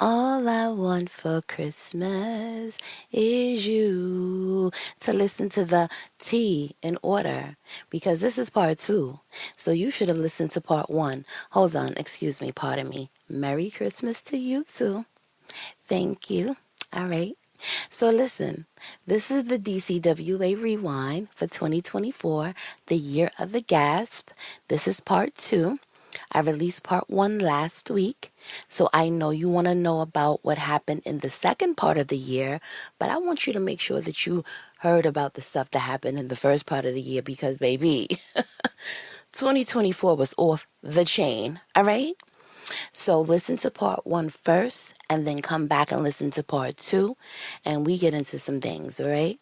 All I want for Christmas is you. To listen to the T in order, because this is part 2. So you should have listened to part 1. Hold on, excuse me, pardon me. Merry Christmas to you too. Thank you. All right. So listen, this is the DCWA Rewind for 2024, the year of the GASP. This is part 2. I released part 1 last week, so I know you want to know about what happened in the second part of the year, but I want you to make sure that you heard about the stuff that happened in the first part of the year because, baby, 2024 was off the chain, all right? So listen to part 1 first and then come back and listen to part 2 and we get into some things, all right?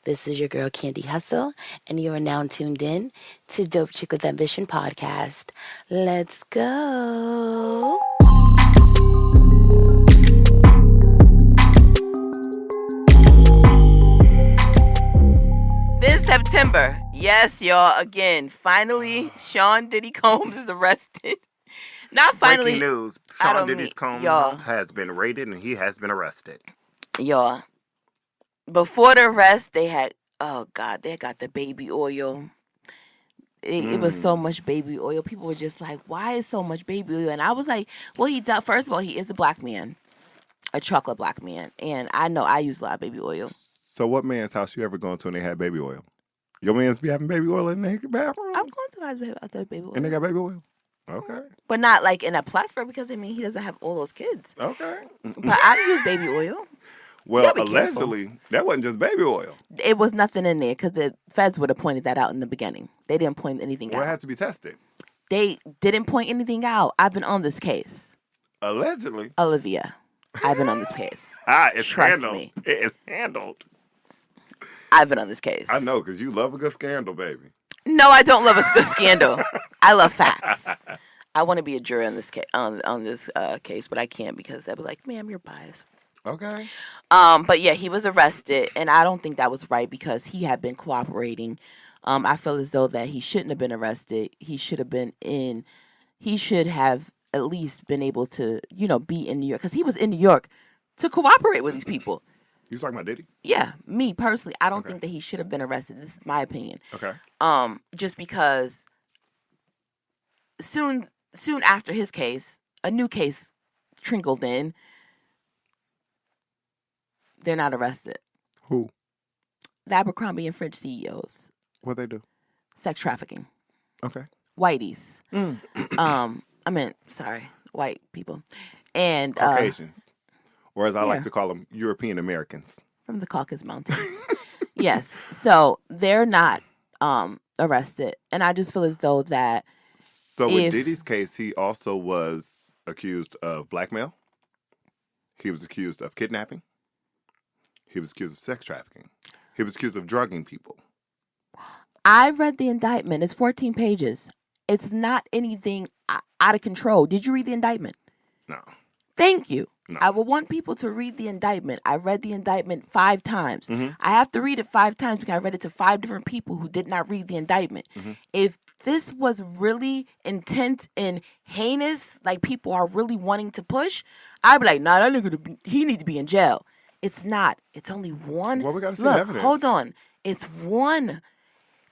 This is your girl Candy Hustle and you are now tuned in to Dope Chick with Ambition podcast. Let's go. This September, yes, y'all, again, finally, Sean Diddy Combs is arrested. Not finally. Breaking news. Sean Diddy Combs has been raided and he has been arrested. Y'all, before the arrest, they had got the baby oil. It was so much baby oil. People were just like, why is so much baby oil? And I was like, well, first of all, he is a black man, a chocolate black man. And I know I use a lot of baby oil. So what man's house you ever gone to and they had baby oil? Your man's be having baby oil in their bathroom? I'm going to guys baby oil. And they got baby oil? Okay. But not like in a plethora because, I mean, he doesn't have all those kids. Okay. But I use baby oil. Well, allegedly, that wasn't just baby oil. It was nothing in there because the feds would have pointed that out in the beginning. They didn't point anything out. Well, it had to be tested. They didn't point anything out. I've been on this case. Allegedly. Olivia, I've been on this case. It's Trust handled. me. It is handled. I've been on this case. I know, because you love a good scandal, baby. No, I don't love a good scandal. I love facts. I want to be a juror on this case, on this case, but I can't because they'll be like, "Ma'am, you're biased." Okay. But yeah, he was arrested, and I don't think that was right because he had been cooperating. I feel as though that he shouldn't have been arrested. He should have been in. He should have at least been able to, be in New York because he was in New York to cooperate with these people. You talking about Diddy? Yeah, me personally, I don't think that he should have been arrested. This is my opinion. Okay. Just because soon after his case, a new case trickled in. They're not arrested. Who? The Abercrombie and Fitch CEOs. What they do? Sex trafficking. Okay. Whiteys. White people. And Caucasians. Or as I like to call them, European Americans. From the Caucasus Mountains. Yes. So they're not arrested. And I just feel as though that So in Diddy's case, he also was accused of blackmail. He was accused of kidnapping. He was accused of sex trafficking. He was accused of drugging people. I read the indictment. It's 14 pages. It's not anything out of control. Did you read the indictment? No. Thank you. No. I would want people to read the indictment. I read the indictment 5 times. Mm-hmm. I have to read it 5 times because I read it to 5 different people who did not read the indictment. Mm-hmm. If this was really intense and heinous, like people are really wanting to push, I'd be like, nah, that nigga, he needs to be in jail. It's not. It's only one. Well, we got to see Look, evidence. hold on. It's one.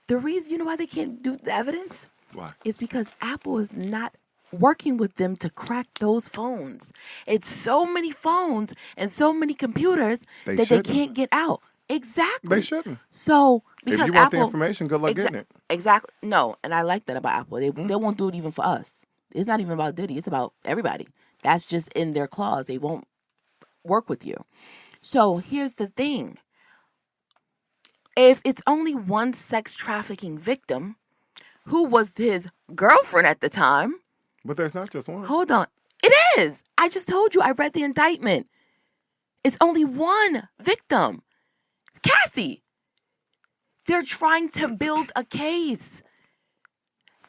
The reason, you know why they can't do the evidence? Why? Is because Apple is not working with them to crack those phones. It's so many phones and so many computers that they can't get out. Exactly. They shouldn't. So, because if you want the information, good luck getting it. Exactly. No, and I like that about Apple. They won't do it even for us. It's not even about Diddy. It's about everybody. That's just in their clause. They won't work with you. So, here's the thing. If it's only one sex trafficking victim, who was his girlfriend at the time. But there's not just one. Hold on. It is. I just told you. I read the indictment. It's only one victim. Cassie. They're trying to build a case.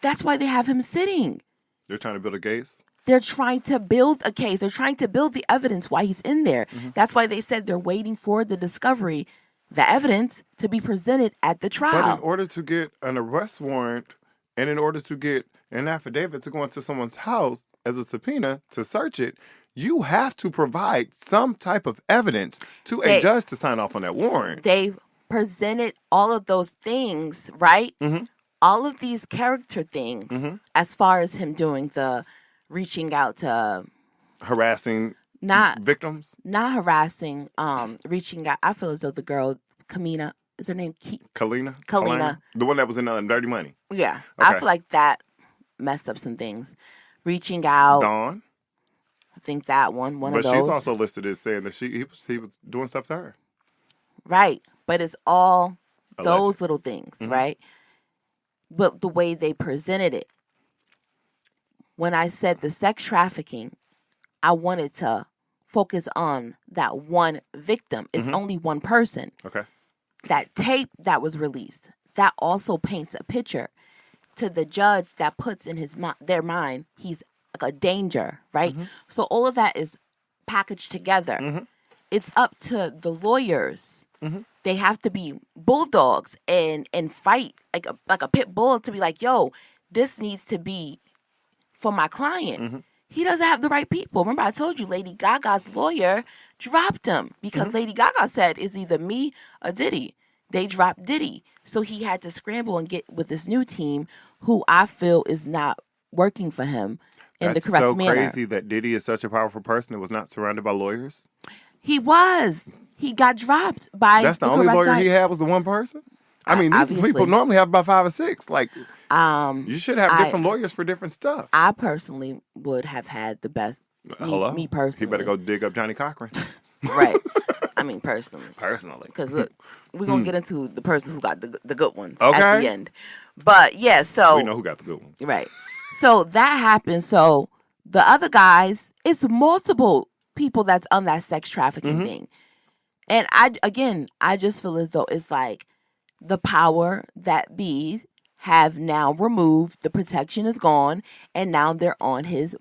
That's why they have him sitting. They're trying to build a case? They're trying to build a case. They're trying to build the evidence why he's in there. Mm-hmm. That's why they said they're waiting for the discovery, the evidence, to be presented at the trial. But in order to get an arrest warrant and in order to get an affidavit to go into someone's house as a subpoena to search it, you have to provide some type of evidence to a judge to sign off on that warrant. They presented all of those things, right? Mm-hmm. All of these character things, as far as him doing the reaching out to harassing victims, not harassing, reaching out. I feel as though the girl Kamina, is her name Kalina, the one that was in Dirty Money. Yeah, okay. I feel like that messed up some things. Reaching out, Dawn. I think that one of those. But she's also listed as saying that he was doing stuff to her. Right, but it's all Alleged. those little things, right? But the way they presented it. When I said the sex trafficking, I wanted to focus on that one victim. It's only one person. Okay. That tape that was released, that also paints a picture to the judge that puts in their mind he's like a danger, right? So all of that is packaged together. It's up to the lawyers. They have to be bulldogs and fight like a pit bull to be like, yo, this needs to be for my client. He doesn't have the right people. Remember, I told you Lady Gaga's lawyer dropped him because Lady Gaga said it's either me or Diddy. They dropped Diddy. So he had to scramble and get with this new team who I feel is not working for him in the correct manner. That's so crazy that Diddy is such a powerful person and was not surrounded by lawyers. He was. He got dropped by That's the only lawyer he had was the one person? I mean, these people normally have about 5 or 6. Like, you should have different lawyers for different stuff. I personally would have had the best. Me personally. He better go dig up Johnny Cochran. Right. I mean, personally. Personally. Because look, we're going to get into the person who got the good ones at the end. But, yeah, so. We know who got the good ones. Right. So that happened. So the other guys, it's multiple people that's on that sex trafficking thing. And I just feel as though it's like the power that be have now removed, the protection is gone, and now they're on his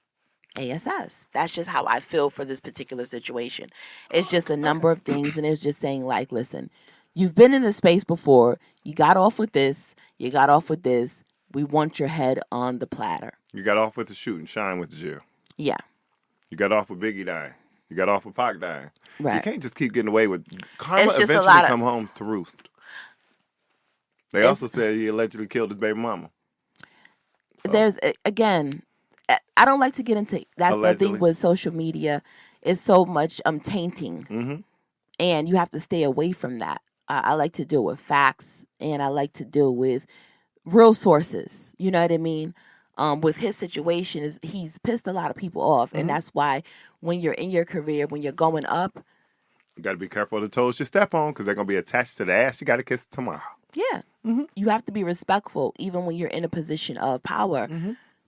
ASS. That's just how I feel for this particular situation. It's just a number of things, and it's just saying like, listen, you've been in this space before. You got off with this. You got off with this. We want your head on the platter. You got off with the shoot and shine with the jail. Yeah. You got off with Biggie dying. You got off with Pac dying. Right. You can't just keep getting away with karma. Eventually come home to roost. They also said he allegedly killed his baby mama. So. There's again, I don't like to get into that. The thing with social media is so much tainting, and you have to stay away from that. I like to deal with facts, and I like to deal with real sources. You know what I mean? With his situation, he's pissed a lot of people off, and that's why when you're in your career, when you're going up, you got to be careful of the toes you step on because they're gonna be attached to the ass you got to kiss tomorrow. Yeah, you have to be respectful even when you're in a position of power,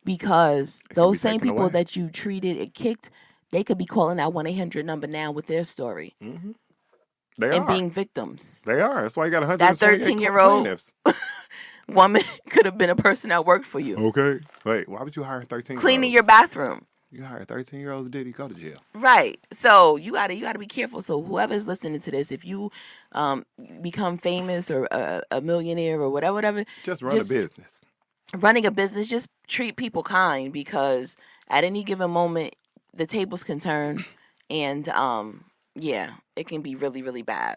because those same people that you treated and kicked, they could be calling that 1-800 number now with their story. They are being victims. They are. That's why you got 100. That 13-year-old woman could have been a person that worked for you. Okay. Wait, why would you hire 13? Cleaning your bathroom. You hire 13-year-olds, did he go to jail? Right. So you gotta be careful. So whoever's listening to this, if you become famous or a millionaire or whatever, just run a business. Running a business, just treat people kind, because at any given moment the tables can turn, and it can be really, really bad.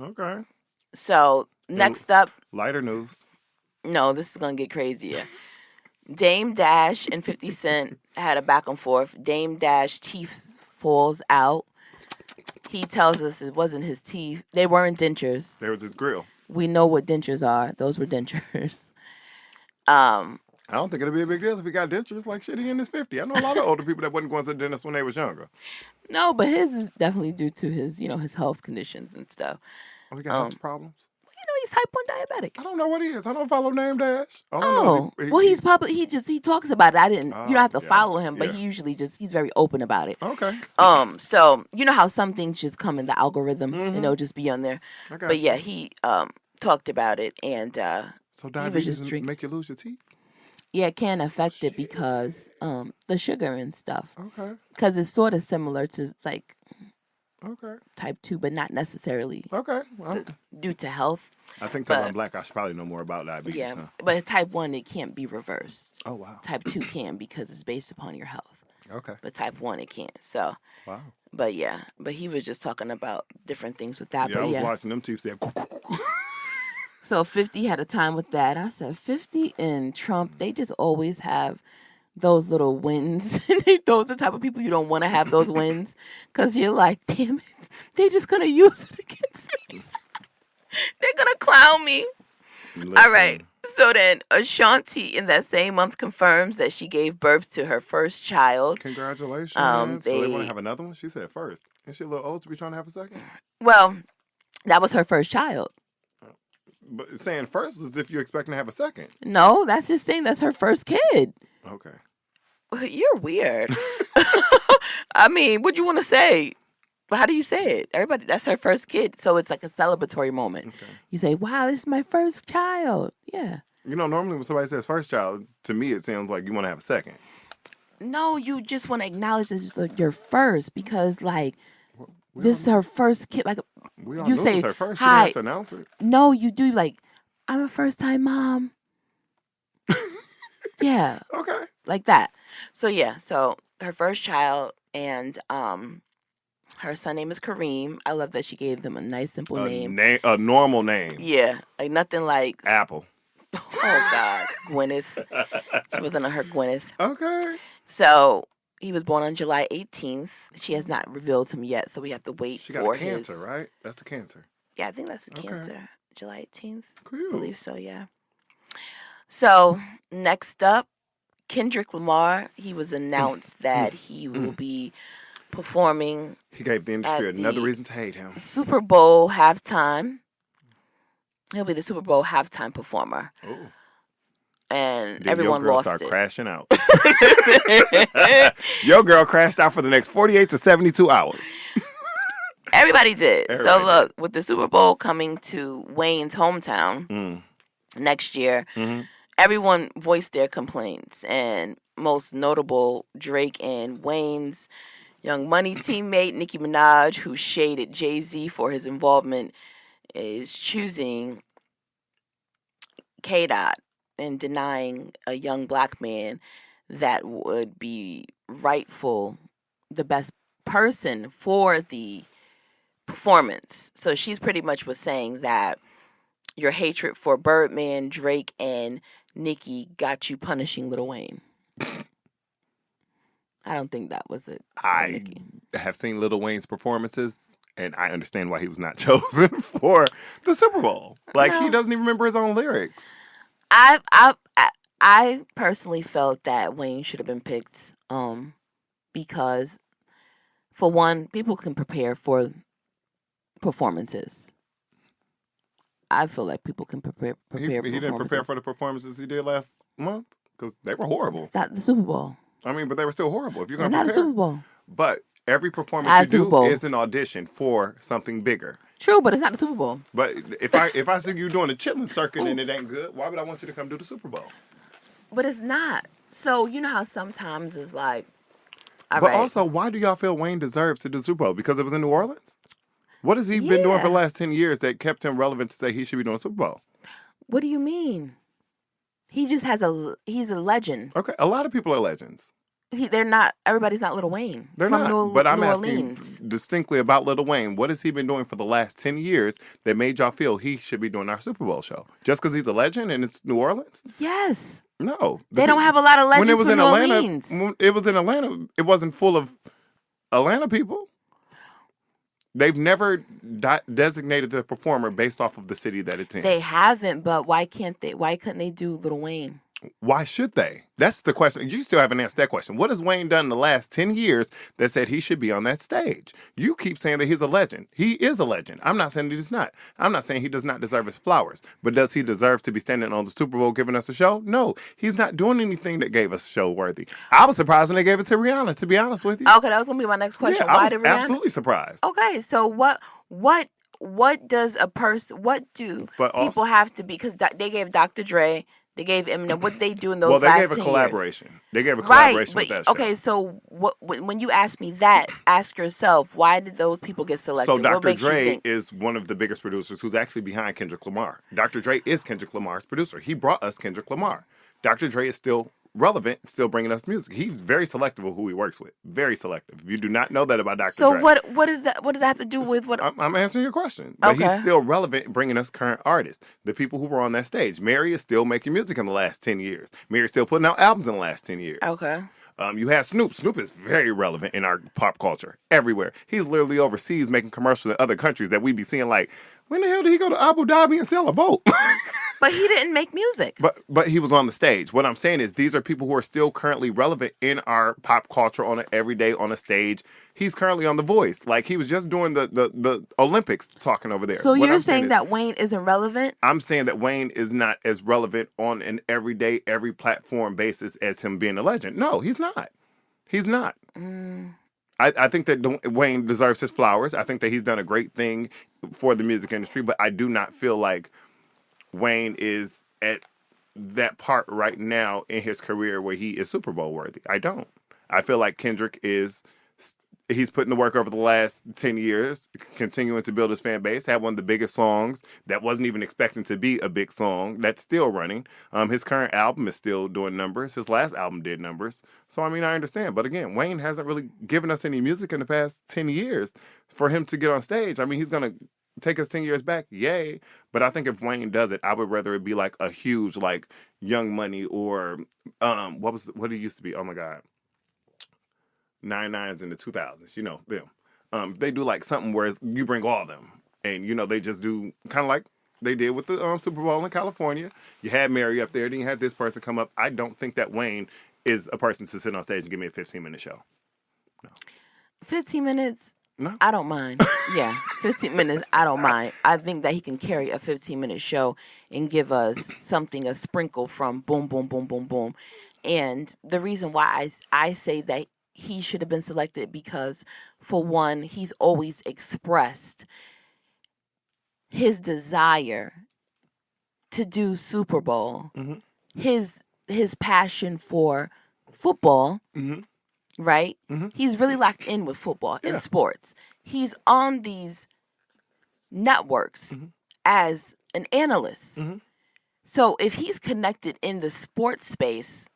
Okay. So next up, lighter news. No, this is gonna get crazier. Dame Dash and 50 Cent had a back and forth. Dame Dash teeth falls out. He tells us it wasn't his teeth. They weren't dentures. There was his grill. We know what dentures are. Those were dentures. I don't think it'll be a big deal if he got dentures. Like, shit, he in his 50. I know a lot of older people that wasn't going to the dentist when they was younger. No, but his is definitely due to his, his health conditions and stuff. Oh, he got health problems? He's type 1 diabetic. I don't know what he is. I don't follow Dame Dash. He's public. He talks about it. You don't have to follow him, but he usually he's very open about it. Okay. So you know how some things just come in the algorithm, just be on there. But yeah, he talked about it, and so diabetes make you lose your teeth? Yeah, it can affect it because the sugar and stuff. Okay. Because it's sort of similar to Okay. type 2, but not necessarily. Okay. Due to health. I think I'm black, I should probably know more about diabetes. Yeah, but type 1, it can't be reversed. Oh, wow. Type 2 can, because it's based upon your health. Okay. But type 1, it can't. So, Wow. but yeah. But he was just talking about different things with that. Yeah, but I was watching them two say. So 50 had a time with that. I said 50 and Trump, they just always have those little wins. Those are the type of people you don't want to have those wins because you're like, damn it, they just gonna use it against me. They're gonna clown me. Listen. All right. So then Ashanti in that same month confirms that she gave birth to her first child. Congratulations. So they want they- to have another one? She said first. Is she a little old to be trying to have a second? Well, that was her first child. But saying first is if you're expecting to have a second. No, that's just saying that's her first kid. Okay. You're weird. I mean, what do you want to say? But how do you say it? Everybody, that's her first kid. So it's like a celebratory moment. Okay. You say, wow, this is my first child. Yeah. You know, normally when somebody says first child, to me it sounds like you want to have a second. No, you just want to acknowledge this is like your first because, like, this is her first kid. Like, We all you know say, it's her first. She hi. didn't have to announce it. No, you do. Like, I'm a first time mom. Yeah. Okay. Like that. So, yeah. So, her first child and her son name is Kareem. I love that she gave them a nice, simple name. A normal name. Yeah. Like, nothing like, Apple. oh, God, Gwyneth. She wasn't on her Gwyneth. Okay. So, he was born on July 18th. She has not revealed him yet, so we have to wait She for got a cancer, his... right? That's the cancer. Yeah, I think that's the Okay. cancer. July 18th. Cool. I believe so, yeah. So, next up, Kendrick Lamar. He was announced that he will be performing He gave the industry at another the reason to hate him. Super Bowl halftime. He'll be the Super Bowl halftime performer. Oh. And Then everyone your girl lost start it. crashing out. Your girl crashed out for the next 48 to 72 hours. Everybody did. Everybody So look, with the Super Bowl coming to Wayne's hometown next year, everyone voiced their complaints. And most notable, Drake and Wayne's Young Money teammate, Nicki Minaj, who shaded Jay-Z for his involvement, is choosing K-Dot and denying a young black man that would be rightful, the best person for the performance. So she's pretty much was saying that your hatred for Birdman, Drake, and Nicki got you punishing Lil Wayne. I don't think that was it. I Nicki. have seen Lil Wayne's performances, and I understand why he was not chosen for the Super Bowl. Like, he doesn't even remember his own lyrics. I personally felt that Wayne should have been picked because, for one, people can prepare for performances. I feel like people can prepare for He didn't prepare performances. for the performances he did last month because they were horrible. It's not the Super Bowl. I mean, but they were still horrible. If you're They're going to not a prepare. Super Bowl. But every performance Not a you Super do Bowl. is an audition for something bigger. True, but it's not the Super Bowl. But if I see you doing a chitlin circuit and it ain't good, why would I want you to come do the Super Bowl? But it's not. So you know how sometimes it's like, all But right. also, why do y'all feel Wayne deserves to do the Super Bowl? Because it was in New Orleans? What has he been doing for the last 10 years that kept him relevant to say he should be doing a Super Bowl? What do you mean? He just he's a legend. Okay, a lot of people are legends. Everybody's not Lil Wayne. They're from not. But I'm New asking Orleans. distinctly about Lil Wayne. What has he been doing for the last 10 years that made y'all feel he should be doing our Super Bowl show? Just because he's a legend and it's New Orleans? Yes. No. They don't have a lot of legends When it was from in New Atlanta, Orleans. when it was in Atlanta, it wasn't full of Atlanta people. They've never designated the performer based off of the city that it's in. They haven't, but why couldn't they do Lil Wayne? Why should they? That's the question. You still haven't answered that question. What has Wayne done in the last 10 years that said he should be on that stage? You keep saying that he's a legend. He is a legend. I'm not saying he's not. I'm not saying he does not deserve his flowers. But does he deserve to be standing on the Super Bowl giving us a show? No. He's not doing anything that gave us show worthy. I was surprised when they gave it to Rihanna, to be honest with you. Okay, that was gonna be my next question. Yeah, I Why was did Rihanna? absolutely surprised. Okay, so what does a person? What do But also- people have to be? Because they gave Dr. Dre, they gave Eminem. What did they do in those Well, they last gave a 10 collaboration. years? They gave a Right, collaboration but with that show. okay, so when you ask me that, ask yourself, why did those people get selected? So What Dr. makes you Dre think? is one of the biggest producers who's actually behind Kendrick Lamar. Dr. Dre is Kendrick Lamar's producer. He brought us Kendrick Lamar. Dr. Dre is still relevant, still bringing us music. He's very selective of who he works with. Very selective. If you do not know that about Dr. So Dre. what is that? What does that have to do with what? I'm answering your question. But he's Okay. still relevant, bringing us current artists. The people who were on that stage. Mary is still making music in the last 10 years. Mary's still putting out albums in the last 10 years. Okay. You have Snoop. Snoop is very relevant in our pop culture everywhere. He's literally overseas making commercials in other countries that we be seeing like, when the hell did he go to Abu Dhabi and sell a boat? But he didn't make music. But he was on the stage. What I'm saying is these are people who are still currently relevant in our pop culture on an everyday on a stage. He's currently on The Voice. Like he was just doing the Olympics talking over there. So What you're I'm saying is, that Wayne isn't relevant? I'm saying that Wayne is not as relevant on an everyday, every platform basis as him being a legend. No, he's not. He's not. I think that Wayne deserves his flowers. I think that he's done a great thing for the music industry, but I do not feel like Wayne is at that part right now in his career where he is Super Bowl worthy. I don't. I feel like Kendrick he's putting the work over the last 10 years, continuing to build his fan base, had one of the biggest songs that wasn't even expecting to be a big song that's still running. His current album is still doing numbers. His last album did numbers. So, I mean, I understand. But again, Wayne hasn't really given us any music in the past 10 years for him to get on stage. I mean, he's going to take us 10 years back. Yay. But I think if Wayne does it, I would rather it be like a huge, like Young Money or what it used to be. Oh my God. 99s in the 2000s, you know, them. They do like something where you bring all of them. And, you know, they just do kind of like they did with the Super Bowl in California. You had Mary up there, then you had this person come up. I don't think that Wayne is a person to sit on stage and give me a 15-minute show. No. 15 minutes? No. I don't mind. Yeah, 15 minutes, I don't mind. I think that he can carry a 15-minute show and give us something, a sprinkle from boom, boom, boom, boom, boom. And the reason why I say that he should have been selected because, for one, he's always expressed his desire to do Super Bowl, his passion for football, right? He's really locked in with football and sports. He's on these networks as an analyst. So if he's connected in the sports space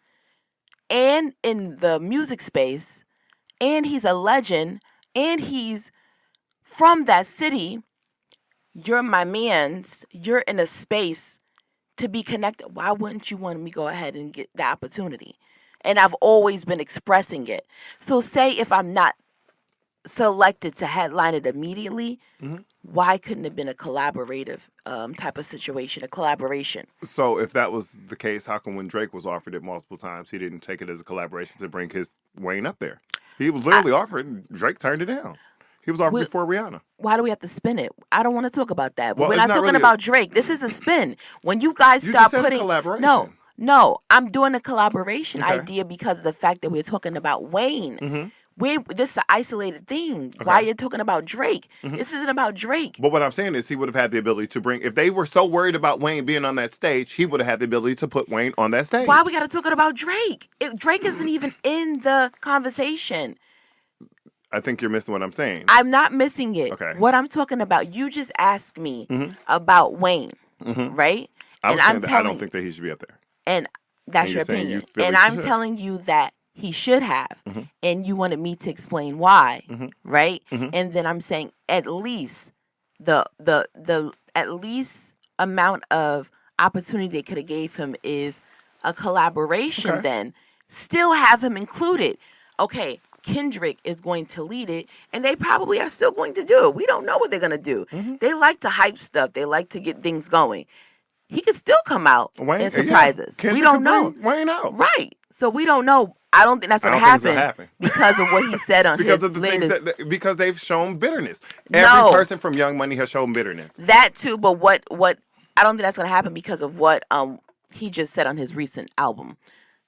and in the music space, and he's a legend, and he's from that city, you're my man's, you're in a space to be connected. Why wouldn't you want me to go ahead and get the opportunity? And I've always been expressing it. So say if I'm not selected to headline it immediately, why couldn't it have been a collaborative type of situation, a collaboration? So if that was the case, how come when Drake was offered it multiple times, he didn't take it as a collaboration to bring his Wayne up there? He was literally offered, and Drake turned it down. He was offered before Rihanna. Why do we have to spin it? I don't want to talk about that. But Well, we're it's not not talking really about Drake. This is a spin. When you guys You start just said putting collaboration. No, I'm doing a collaboration Okay. idea because of the fact that we're talking about Wayne. This is an isolated thing. Why are you talking about Drake? This isn't about Drake. But what I'm saying is he would have had the ability to bring, if they were so worried about Wayne being on that stage, he would have had the ability to put Wayne on that stage. Why we got to talk about Drake? Drake isn't even in the conversation. I think you're missing what I'm saying. I'm not missing it. Okay. What I'm talking about, you just asked me about Wayne, right? I was and saying that I don't think that he should be up there. And that's And your you're saying opinion. you feel And like he I'm should. telling you that he should have. And you wanted me to explain why, right? And then I'm saying at least the at least amount of opportunity they could have gave him is a collaboration. Okay. Then still have him included. Okay, Kendrick is going to lead it, and they probably are still going to do it. We don't know what they're going to do. They like to hype stuff. They like to get things going. He could still come out and surprise us. Kendrick We don't could know. bring Wayne out. Right. So we don't know. I don't think that's going to I don't think it's happen gonna because of what he said on Because his of the latest. things because they've shown bitterness. No. Every person from Young Money has shown bitterness. That too, but what I don't think that's going to happen because of what he just said on his recent album,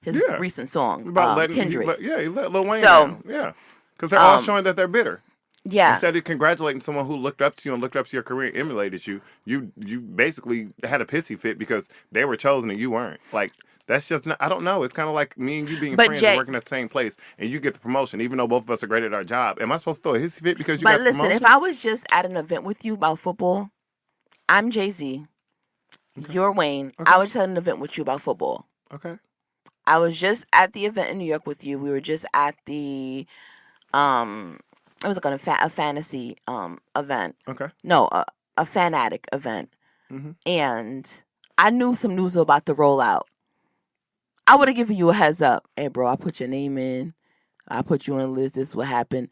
his recent song, About letting Kendrick. he let Lil Wayne So, down. Yeah. Because they're all showing that they're bitter. Yeah. Instead of congratulating someone who looked up to you and looked up to your career and emulated you, you basically had a pissy fit because they were chosen and you weren't. Like, that's just not, I don't know. It's kind of like me and you being friends and working at the same place and you get the promotion, even though both of us are great at our job. Am I supposed to throw a hissy fit because you got the promotion? But listen, if I was just at an event with you about football, I'm Jay-Z, you're Wayne, I was just at an event with you about football. Okay. I was just at the event in New York with you. We were just at the it was like a fantasy event. Okay. No, a fanatic event. Mm-hmm. And I knew some news was about to roll out. I would have given you a heads up. Hey, bro, I put your name in. I put you on the list. This is what happened.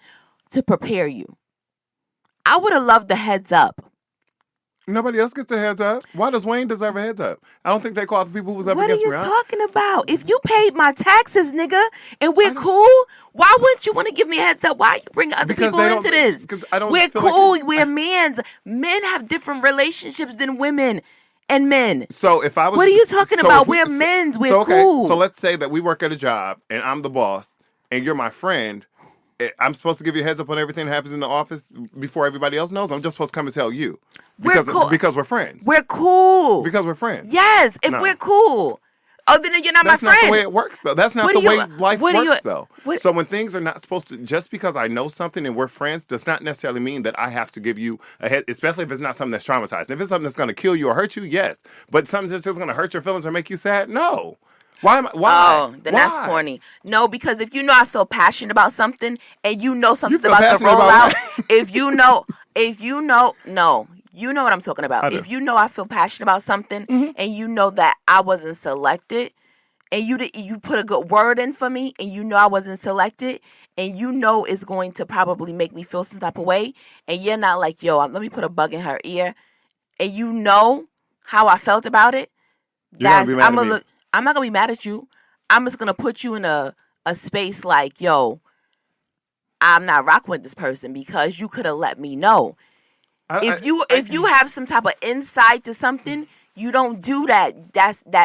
To prepare you. I would have loved the heads up. Nobody else gets a heads up. Why does Wayne deserve a heads up? I don't think they call the people who was up What are against you me. talking about? If you paid my taxes, nigga, and we're cool, why wouldn't you want to give me a heads up? Why are you bringing other people into this? Because I don't. We're feel cool. Like We're mans. Men have different relationships than women and men. So if I was, what are you talking about? We're men's. We're cool. So let's say that we work at a job and I'm the boss and you're my friend. I'm supposed to give you a heads up on everything that happens in the office before everybody else knows. I'm just supposed to come and tell you. Because, we're cool. Because we're friends. We're cool. Because we're friends. Yes, if we're cool. Oh, then you're not my friend. That's not the way it works, though. That's not the way life works, though. So when things are not supposed to, just because I know something and we're friends does not necessarily mean that I have to give you a head, especially if it's not something that's traumatizing. If it's something that's going to kill you or hurt you, yes. But something that's just going to hurt your feelings or make you sad, no. Why? Oh, then that's corny. No, because if you know I feel passionate about something and you know something about the rollout, if you know, no, you know what I'm talking about. If you know I feel passionate about something and you know that I wasn't selected and you put a good word in for me and you know I wasn't selected and you know it's going to probably make me feel some type of way and you're not like, yo, let me put a bug in her ear and you know how I felt about it, I'm not going to be mad at you. I'm just going to put you in a space like, yo, I'm not rocking with this person because you could have let me know. If you have some type of insight to something, you don't do that.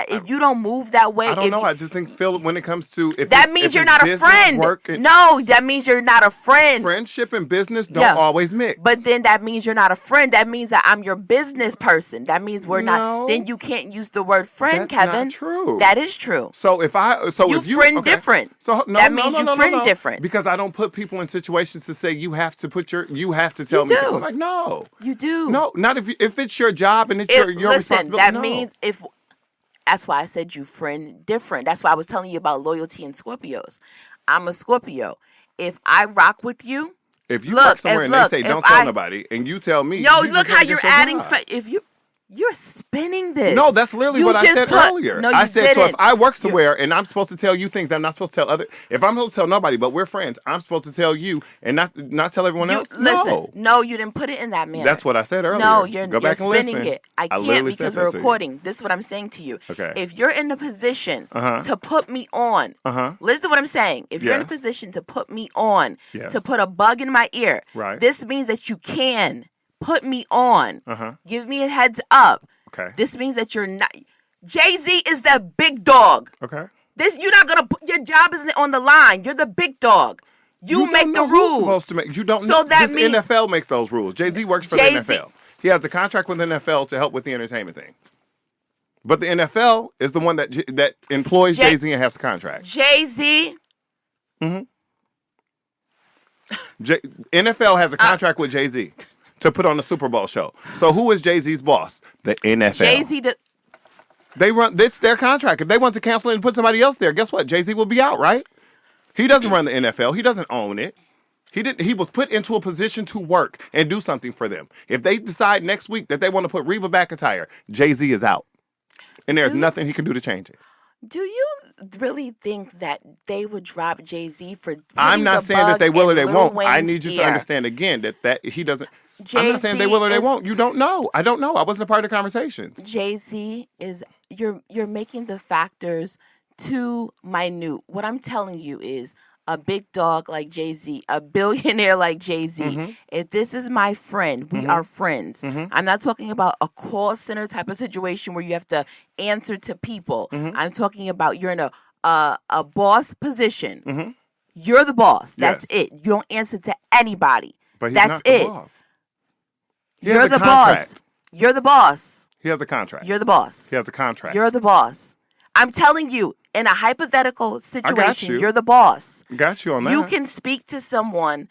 If you don't move that way. I don't know. I just think when it comes to that means you're not a friend. No, that means you're not a friend. Friendship and business don't always mix. But then that means you're not a friend. That means that I'm your business person. That means we're not. Then you can't use the word friend, Kevin. That's not true. That is true. So if you friend different. So that means you friend different. Because I don't put people in situations to say you have to tell me. I'm like, no. You do. No, not if it's your job and it's your responsibility. That means that's why I said you friend different. That's why I was telling you about loyalty and Scorpios. I'm a Scorpio. If I rock with you, if you work somewhere and they say don't tell nobody, and you tell me, look how you're adding. You're spinning this. No, that's literally what I said earlier. No, I said, didn't. so if I work somewhere and I'm supposed to tell you things I'm not supposed to tell other, if I'm supposed to tell nobody, but we're friends, I'm supposed to tell you and not tell everyone else? Listen, no, you didn't put it in that manner. That's what I said earlier. No, you're back and spinning listen. it. I can't because we're recording. This is what I'm saying to you. Okay. If you're in the position to put me on, listen to what I'm saying. If you're in a position to put me on, to put a bug in my ear, this means that you can put me on. Give me a heads up. Okay. This means that you're not. Jay-Z is the big dog. Okay. You're not gonna. Your job isn't on the line. You're the big dog. You make the rules. Supposed to make. You don't. So that means the NFL makes those rules. Jay-Z works for the NFL. He has a contract with the NFL to help with the entertainment thing. But the NFL is the one that employs Jay-Z and has the contract. Jay-Z. NFL has a contract with Jay-Z to put on the Super Bowl show. So who is Jay-Z's boss? The NFL. Jay-Z. They run. This their contract. If they want to cancel it and put somebody else there, guess what? Jay-Z will be out, right? He doesn't run the NFL. He doesn't own it. He was put into a position to work and do something for them. If they decide next week that they want to put Reba McEntire, Jay-Z is out. And there's nothing he can do to change it. Do you really think that they would drop Jay-Z for I'm not saying that they will or they won't. I need you to understand again that he doesn't. I'm not saying they will or they won't. You don't know. I don't know. I wasn't a part of the conversations. Jay-Z is you're making the factors too minute. What I'm telling you is a big dog like Jay-Z, a billionaire like Jay-Z. If this is my friend, we are friends. I'm not talking about a call center type of situation where you have to answer to people. I'm talking about you're in a boss position. You're the boss. That's it. You don't answer to anybody. But he's That's not the boss. You're the boss. You're the boss. He has a contract. You're the boss. He has a contract. You're the boss. I'm telling you, in a hypothetical situation, you're the boss. Got you on that. You can speak to someone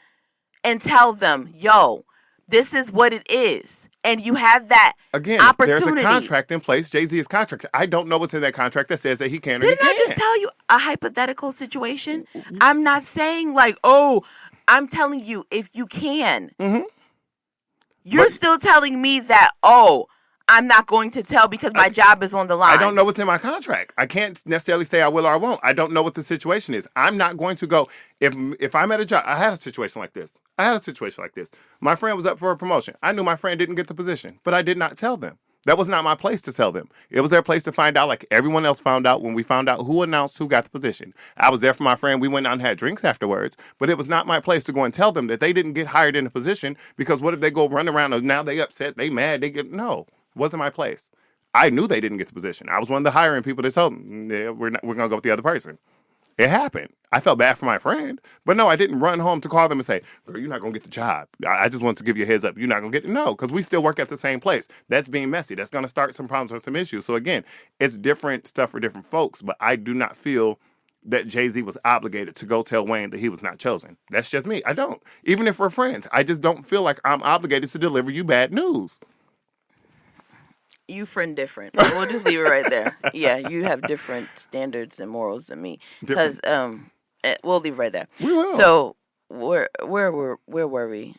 and tell them, yo, This is what it is. And you have that Again, if opportunity. there's a contract in place, Jay-Z is contracted. I don't know what's in that contract that says that he can or he Didn't I can't. just tell you a hypothetical situation? I'm not saying like, oh, I'm telling you if you can. Mm-hmm. You're still telling me that, oh, I'm not going to tell because my job is on the line. I don't know what's in my contract. I can't necessarily say I will or I won't. I don't know what the situation is. I'm not going to go. If I'm at a job, I had a situation like this. My friend was up for a promotion. I knew my friend didn't get the position, but I did not tell them. That was not my place to tell them. It was their place to find out, like everyone else found out when we found out who announced who got the position. I was there for my friend. We went out and had drinks afterwards, but it was not my place to go and tell them that they didn't get hired in a position, because what if they go run around and now they upset, they mad, no, wasn't my place. I knew they didn't get the position. I was one of the hiring people that told them, yeah, we're going to go with the other person. It happened. I felt bad for my friend, but no, I didn't run home to call them and say, girl, you're not going to get the job. I just wanted to give you a heads up. You're not going to get it. No, because we still work at the same place. That's being messy. That's going to start some problems or some issues. So again, it's different stuff for different folks, but I do not feel that Jay-Z was obligated to go tell Wayne that he was not chosen. That's just me. I don't. Even if we're friends, I just don't feel like I'm obligated to deliver you bad news. You friend different. We'll just leave it right there. Yeah, you have different standards and morals than me. Because we'll leave it right there. We will. So where were we?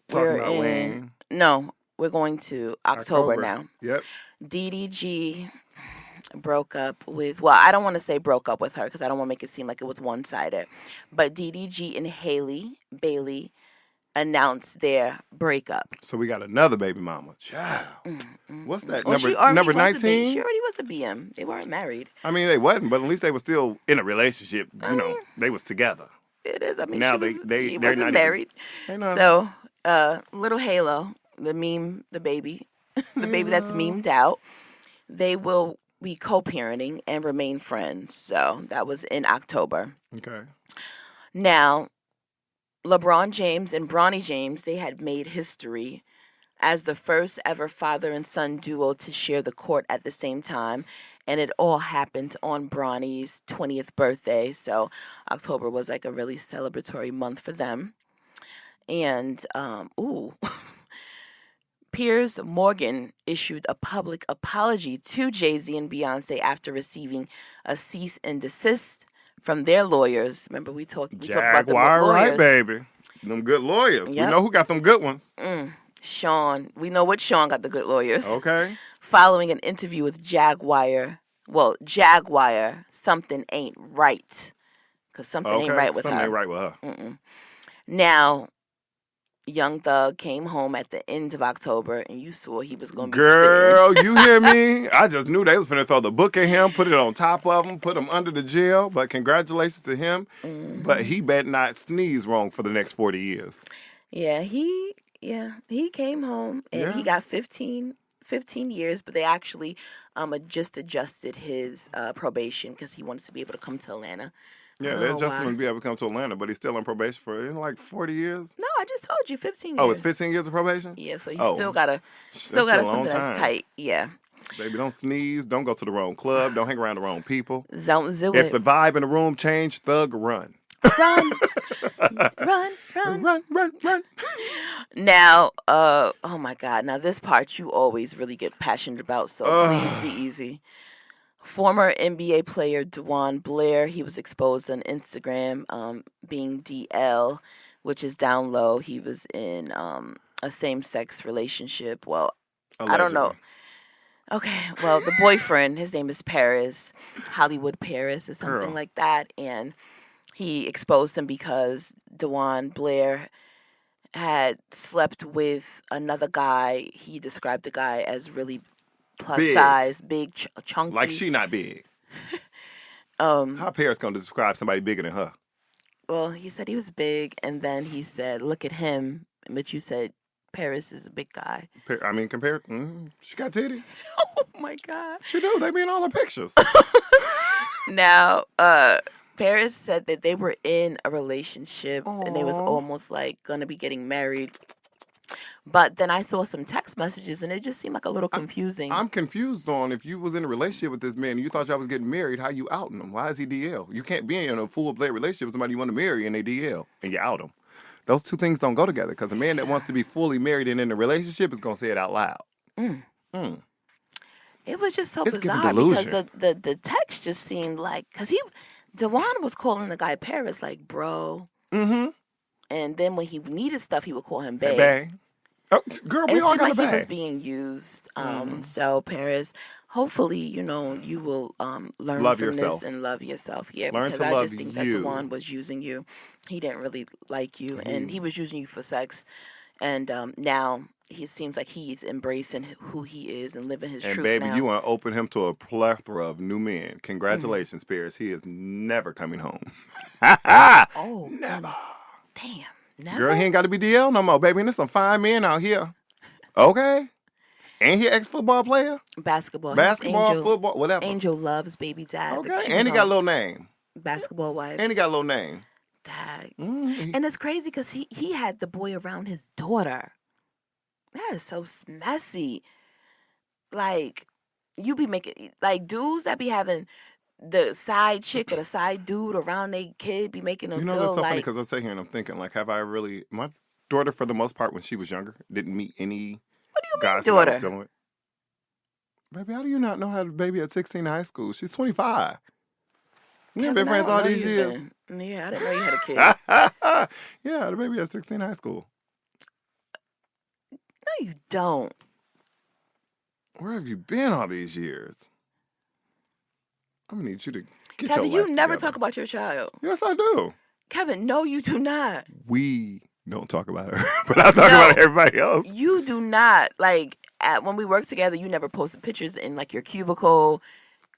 Talking about Wayne. No, we're going to October now. Yep. DDG broke up with, well, I don't want to say broke up with her because I don't want to make it seem like it was one-sided. But DDG and Haley Bailey announced their breakup. So we got another baby mama. Child. What's that? Well, number 19? She already was a BM. They weren't married. I mean, they wasn't, but at least they were still in a relationship. You know, they was together. It is. I mean, now he they're wasn't not married. Even, so, little Halo, the meme, the baby, the baby that's memed out, they will be co-parenting and remain friends. So that was in October. Okay. Now, LeBron James and Bronny James, they had made history as the first ever father and son duo to share the court at the same time. And it all happened on Bronny's 20th birthday. So October was like a really celebratory month for them. And, Piers Morgan issued a public apology to Jay-Z and Beyonce after receiving a cease and desist from their lawyers. Remember, we talked about them lawyers. Right, baby. Them good lawyers. Yep. We know who got them good ones. Sean. We know what Sean got the good lawyers. Okay. Following an interview with Jaguar, something ain't right. Because something ain't right with her. Something ain't right with her. Now, Young Thug came home at the end of October, and you saw he was going to be Girl, sitting. you hear me? I just knew they was finna throw the book at him, put it on top of him, put him under the jail. But congratulations to him. But he better not sneeze wrong for the next 40 years. Yeah, he came home, and he got 15 years, but they actually just adjusted his probation because he wanted to be able to come to Atlanta. Yeah, they adjusted him to be able to come to Atlanta, but he's still on probation for like 40 years. No, I just told you 15 years. Oh, it's 15 years of probation? Yeah, so he still got something that's tight. Yeah. Baby, don't sneeze. Don't go to the wrong club. Don't hang around the wrong people. Don't do it. If the vibe in the room change, Thug, run. Run. Run. Now, oh my God. Now, this part you always really get passionate about, so please be easy. Former NBA player DeJuan Blair, he was exposed on Instagram being DL, which is down low. He was in a same-sex relationship. Well, allegedly. I don't know. Okay, well, the boyfriend, his name is Paris, Hollywood Paris or something like that, and he exposed him because DeJuan Blair had slept with another guy. He described the guy as really plus size, big, chunky. Like she not big. How Paris gonna describe somebody bigger than her? Well, he said he was big, and then he said, "Look at him," but you said Paris is a big guy. I mean, compared, she got titties. Oh my God, she do. They be in all the pictures. Now, Paris said that they were in a relationship and they was almost like gonna be getting married. But then I saw some text messages, and it just seemed like a little confusing. I'm confused on if you was in a relationship with this man and you thought y'all was getting married, how you outing him? Why is he DL? You can't be in a full-blown relationship with somebody you want to marry and they DL, and you out him. Those two things don't go together because a man that wants to be fully married and in a relationship is going to say it out loud. It was just so It's giving bizarre because delusion. the text just seemed like, because Dewan was calling the guy Paris like bro. Mm-hmm. And then when he needed stuff, he would call him Hey, bae. bae. Oh, girl, we It all seemed got like a he bae. was being used. So Paris, hopefully, you will learn Love from yourself. this and love yourself. Yeah, Learn because to I love just think that you. Dewan was using you. He didn't really like you, and he was using you for sex. And now he seems like he's embracing who he is and living his And truth baby, now. you want to open him to a plethora of new men. Congratulations, Paris. He is never coming home. Oh, Never. damn. Never? Girl, he ain't got to be DL no more, baby. And there's some fine men out here. Okay? Ain't he ex-football player? Basketball. Basketball, Angel, football, whatever. Angel loves baby dad. Okay? She And was he got a on little name. Basketball Wives. And he got a little name. Dag. Mm-hmm. And it's crazy because he had the boy around his daughter. That is so messy. Like, you be making, like, dudes that be having the side chick or the side dude around their kid be making them You know, feel that's so like. funny because I'm sitting here and I'm thinking, like, have I really... My daughter, for the most part, when she was younger, didn't meet any guys that I was daughter? dealing with. Baby, how do you not know how to baby at 16 in high school? She's 25. We ain't been Kevin, I friends don't all know these you years. then. Yeah, I didn't know you had a kid. Yeah, I had a baby at 16 in high school. No, you don't. Where have you been all these years? I'm gonna need you to get Kevin, your you life never together. talk about your child. Yes, I do. Kevin, no, you do not. We don't talk about her, but I talk about everybody else. You do not. Like, when we worked together, you never posted pictures in, like, your cubicle.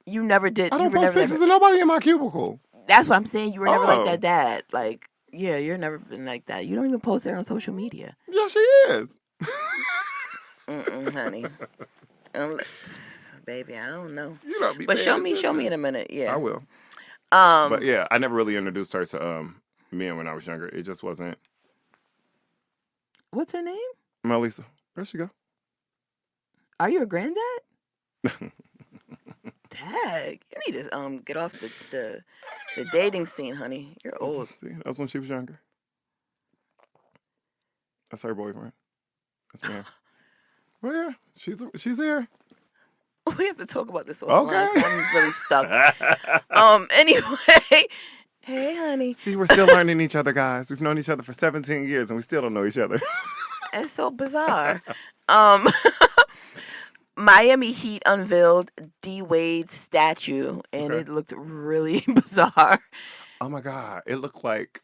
You never did. I You don't were post never pictures of nobody in my cubicle. That's what I'm saying. You were never like Oh. that dad. Like, yeah, you're never been like that. You don't even post it on social media. Yes, she is. Honey. Baby, I don't know. You don't be But show paying me attention. in a minute. Yeah. I will. But yeah, I never really introduced her to men when I was younger. It just wasn't. What's her name? Melissa. There she go. Are you a granddad? Tag. You need to get off the dating scene, honey. You're old. See, that was when she was younger. That's her boyfriend. That's me. Well, yeah, she's here. We have to talk about this offline. Okay. 'Cause I'm really stuck. Anyway. Hey, honey. See, we're still learning each other, guys. We've known each other for 17 years and we still don't know each other. It's so bizarre. Miami Heat unveiled D Wade's statue, and it looked really bizarre. Oh my God, it looked like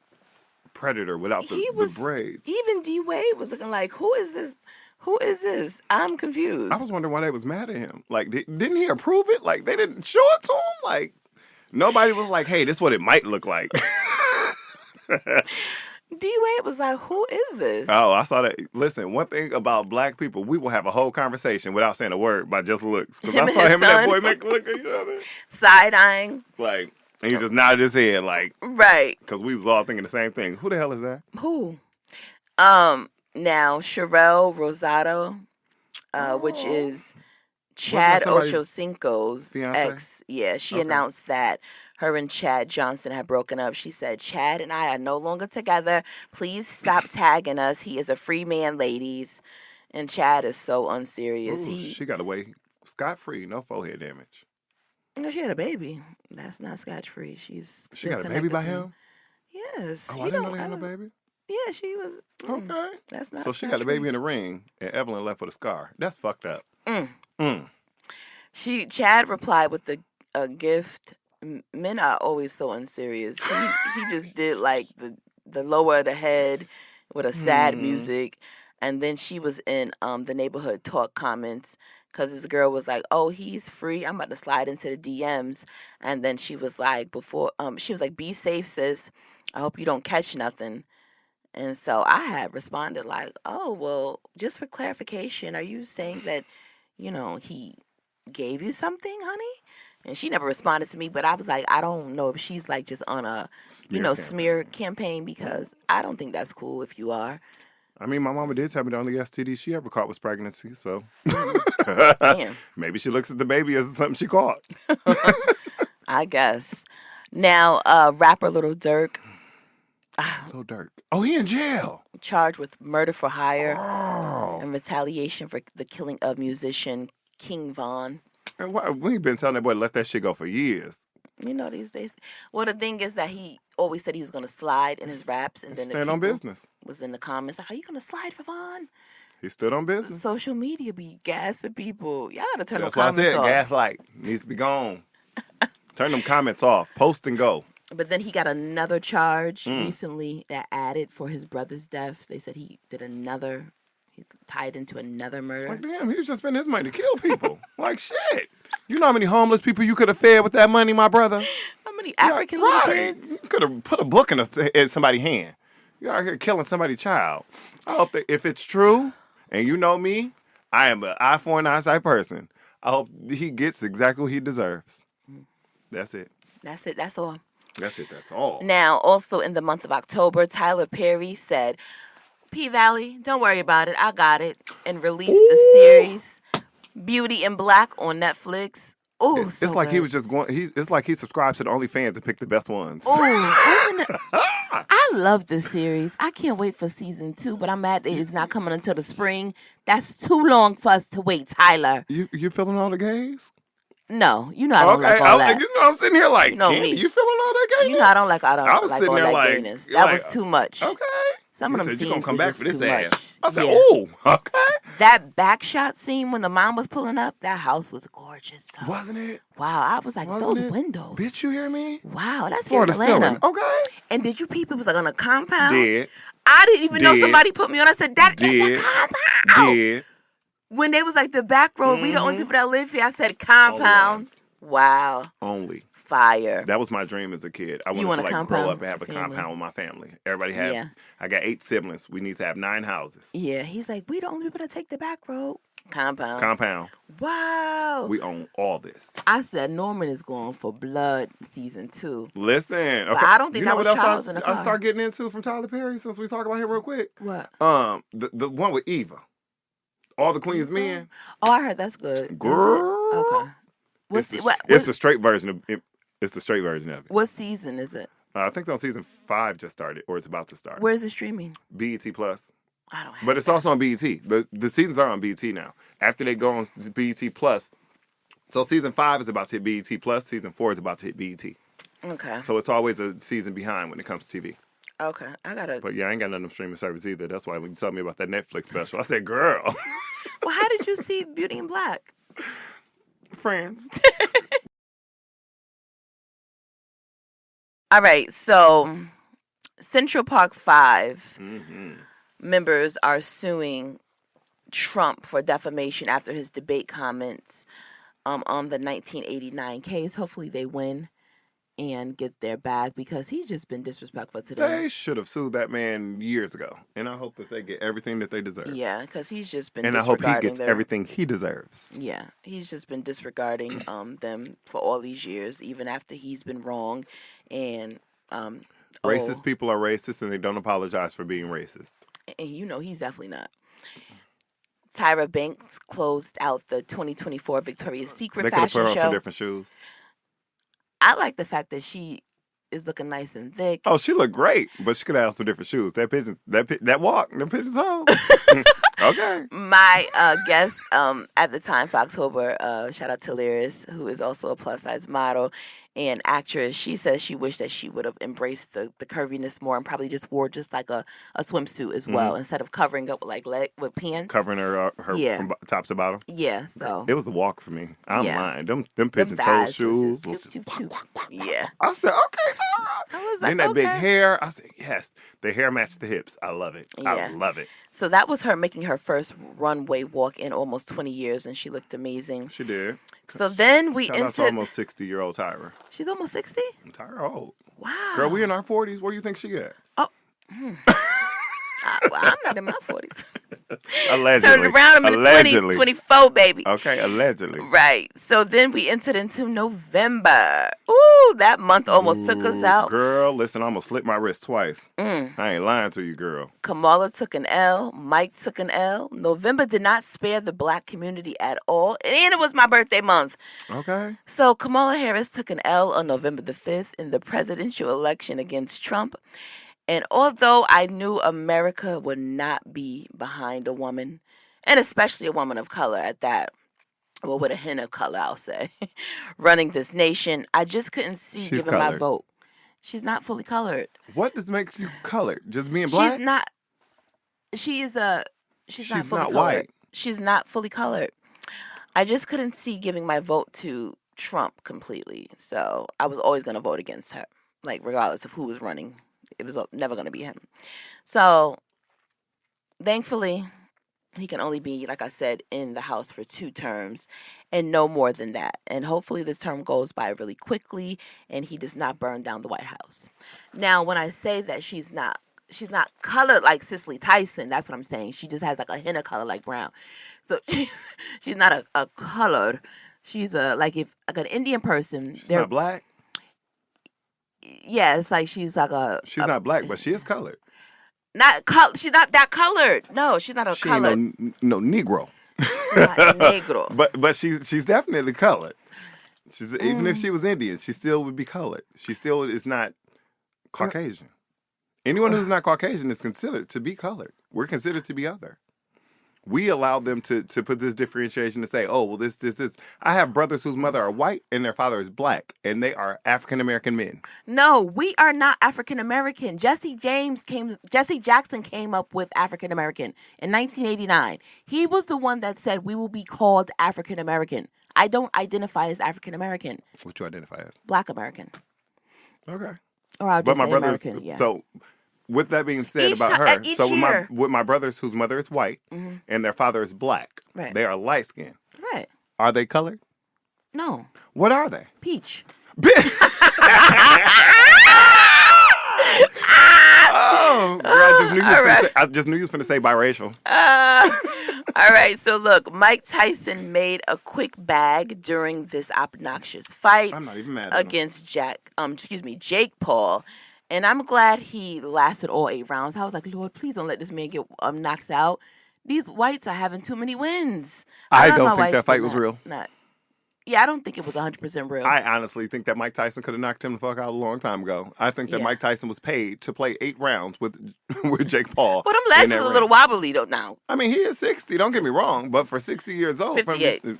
Predator without the braids. Even D Wade was looking like, who is this? Who is this? I'm confused. I was wondering why they was mad at him. Like, didn't he approve it? Like, they didn't show it to him? Like, nobody was like, hey, this is what it might look like. D Wade was like, who is this? Oh, I saw that. Listen, one thing about black people, we will have a whole conversation without saying a word by just looks. Because I saw him and that boy make look at each other. Side-eyeing. Like, and he just nodded his head, like, right. Because we was all thinking the same thing. Who the hell is that? Who? Now, Sherelle Rosado, which is Chad Ochocinco's ex. Yeah, she announced that her and Chad Johnson had broken up. She said, Chad and I are no longer together. Please stop tagging us. He is a free man, ladies. And Chad is so unserious. Ooh, she got away scot-free, no forehead damage. You know, she had a baby. That's not scotch-free. She got a baby by him? Yes. Oh, I didn't know they had a baby. Yeah, she was. Okay. That's not. So she got a baby in the ring, and Evelyn left with a scar. That's fucked up. Chad replied with a gift. Men are always so unserious. He just did like the lower of the head with a sad music, and then she was in the neighborhood talk comments because this girl was like, "Oh, he's free. I'm about to slide into the DMs," and then she was like, "Be safe, sis. I hope you don't catch nothing." And so I had responded like, "Oh, well, just for clarification, are you saying that, he gave you something, honey?" And she never responded to me, but I was like, I don't know if she's like just on a, smear campaign because I don't think that's cool if you are. I mean, my mama did tell me the only STD she ever caught was pregnancy, so Damn. Maybe she looks at the baby as something she caught. I guess. Now, rapper Lil Durk Lil Durk. Oh, he in jail. Charged with murder for hire Oh. and retaliation for the killing of musician King Von. And why, we ain't been telling that boy to let that shit go for years. You know these days. Well, the thing is that he always said he was going to slide in his raps, and then Stand on business. Was in the comments like, "Are you going to slide for Von?" He stood on business. Social media be gassing people. Y'all got to turn That's them why I comments said off. gaslight needs to be gone. Turn them comments off. Post and go. But then he got another charge recently that added for his brother's death. They said he tied into another murder. Like, damn, he was just spending his money to kill people. Like, shit. You know how many homeless people you could have fed with that money, my brother? How many African little kids? You could have put a book in somebody's hand. You're out here killing somebody's child. I hope that if it's true, and you know me, I am an eye for an eyesight person. I hope he gets exactly what he deserves. That's it. That's it. That's all. That's it. That's all. Now, also in the month of October, Tyler Perry said, P-Valley, don't worry about it. I got it. And released the series Beauty in Black on Netflix. Oh, so it's like good. he was just going. It's like he subscribed to the OnlyFans and picked the best ones. Oh, I love this series. I can't wait for season 2, but I'm mad that it's not coming until the spring. That's too long for us to wait, Tyler. You feeling all the gays? No, you know I don't like all that. You know I'm sitting here like, you know me. You feeling all that gayness? You know I don't like all that. I was sitting all there that like, gayness. That was too much. Okay. Some of them said, scenes you gonna come was back for just this too ass. much. I said, Yeah. oh, okay. That back shot scene when the mom was pulling up, that house was gorgeous. Though. Wasn't it? Wow, I was like, those windows. Bitch, you hear me? Wow, that's Floor to Atlanta. ceiling. Okay. And did you people was like on a compound? Did. I didn't even know somebody put me on. I said, that is a compound. Did. When they was like the back road, we the only people that live here, I said compound. Wow. Only. Fire. That was my dream as a kid. I wanted to like grow up and have a compound with my family. Everybody had. Yeah. I got 8 siblings. We need to have 9 houses. Yeah, he's like, we the only people that take the back road. Compound. Wow. We own all this. I said Norman is going for Blood season 2. Listen, okay. But I don't think you that know was what Charles else in the I car. start getting into from Tyler Perry since we talk about him real quick. What? The one with Eva. All the Queen's Men. Oh, I heard that's good. Girl. Okay. It's the straight version of it. It's the straight version of it. What season is it? I think on season 5 just started, or it's about to start. Where's it streaming? BET Plus. I don't have But it's also on BET. The seasons are on BET now. After they go on BET Plus, so season 5 is about to hit BET Plus. Season 4 is about to hit BET. Okay. So it's always a season behind when it comes to TV. Okay. But yeah, I ain't got none of them streaming service either. That's why when you told me about that Netflix special, I said, girl. Well, how did you see Beauty in Black? Friends. All right, so Central Park 5 members are suing Trump for defamation after his debate comments on the 1989 case. Hopefully they win and get their bag because he's just been disrespectful to them. They should have sued that man years ago. And I hope that they get everything that they deserve. Yeah, because he's just been and I hope he gets everything he deserves. Yeah, he's just been disregarding them for all these years, even after he's been wrong. And racist people are racist and they don't apologize for being racist. And you know he's definitely not. Tyra Banks closed out the 2024 Victoria's Secret fashion show. They could have put her on some different shoes. I like the fact that she is looking nice and thick. Oh, she looked great, but she could have some different shoes. That walk, the pigeon's home. Okay. My guest at the time for October, shout out to Lyris, who is also a plus size model and actress. She says she wished that she would have embraced the curviness more and probably just wore just like a swimsuit as well instead of covering up with pants. Covering her from top to bottom. Yeah, so it was the walk for me. I'm lying. Them pigeon toe shoes. Yeah. I said, okay, Tara. I was like, then that big hair. I said, yes. The hair matched the hips. I love it. Yeah. I love it. So that was her making her first runway walk in almost 20 years, and she looked amazing. She did. So then we Shout out to almost 60-year-old Tyra. She's almost 60? Tyra old. Wow. Girl, we in our 40s. Where do you think she at? Oh. Well, I'm not in my 40s. Allegedly. Turned around, I'm in the 20s, 24, baby. Okay, allegedly. Right. So then we entered into November. Ooh, that month almost took us out. Girl, listen, I almost slit my wrist twice. I ain't lying to you, girl. Kamala took an L. Mike took an L. November did not spare the black community at all. And it was my birthday month. Okay. So Kamala Harris took an L on November the 5th in the presidential election against Trump. And although I knew America would not be behind a woman, and especially a woman of color at that, well, with a hint of color, I'll say, running this nation, I just couldn't see She's giving my colored. vote. She's not fully colored. What does make you colored? Just being black? She's not. She's not fully not colored. white. She's not fully colored. I just couldn't see giving my vote to Trump completely. So I was always going to vote against her, like regardless of who was running. It was never going to be him. So thankfully, he can only be, like I said, in the House for 2 terms and no more than that. And hopefully this term goes by really quickly and he does not burn down the White House. Now, when I say that she's not colored like Cicely Tyson, that's what I'm saying. She just has like a hint of color like brown. So she's not a colored. She's like an Indian person. She's not black? Yeah, it's like she's like She's not black, but she is colored. She's not that colored. No, she's not She colored. ain't no Negro. She's not negro. But she's definitely colored. Even if she was Indian, she still would be colored. She still is not Caucasian. Anyone who's not Caucasian is considered to be colored. We're considered to be other. We allow them to put this differentiation to say, oh, well, this. I have brothers whose mother are white and their father is black, and they are African-American men. No, we are not African-American. Jesse Jackson came up with African-American in 1989. He was the one that said we will be called African-American. I don't identify as African-American. What you identify as? Black American. Okay. Or I'll just But my say brothers, American, yeah. so with that being said about her, so with my brothers whose mother is white and their father is black, Right. they are light skinned. Right. Are they colored? No. What are they? Peach. Oh, girl, I just knew you was finna say biracial. All right, so look, Mike Tyson made a quick bag during this obnoxious fight I'm not even mad at him. against Jake Paul. And I'm glad he lasted all 8 rounds. I was like, Lord, please don't let this man get knocked out. These whites are having too many wins. I love don't my think whites, that fight but was real. Yeah, I don't think it was 100% real. I honestly think that Mike Tyson could have knocked him the fuck out a long time ago. I think that Mike Tyson was paid to play 8 rounds with Jake Paul. Well, them legs was a little wobbly though now. I mean, he is 60, don't get me wrong, but for 60 years old. 58.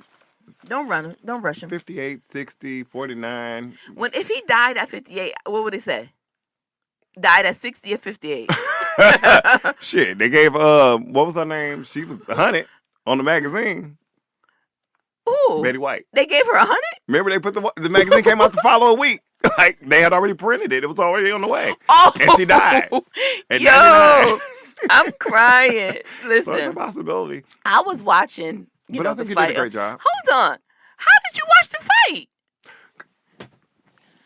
Don't run him. Don't rush him. 58, 60, 49. If he died at 58, what would they say? Died at 60 or 58? Shit, they gave, what was her name? She was 100 on the magazine. Ooh. Betty White. They gave her 100? Remember they put the magazine came out the following week. Like, they had already printed it. It was already on the way. Oh. And she died. At Yo, 99. I'm crying. Listen. So it's a possibility. I was watching, But I think the you did fight. a great job. Hold on. How did you watch the fight?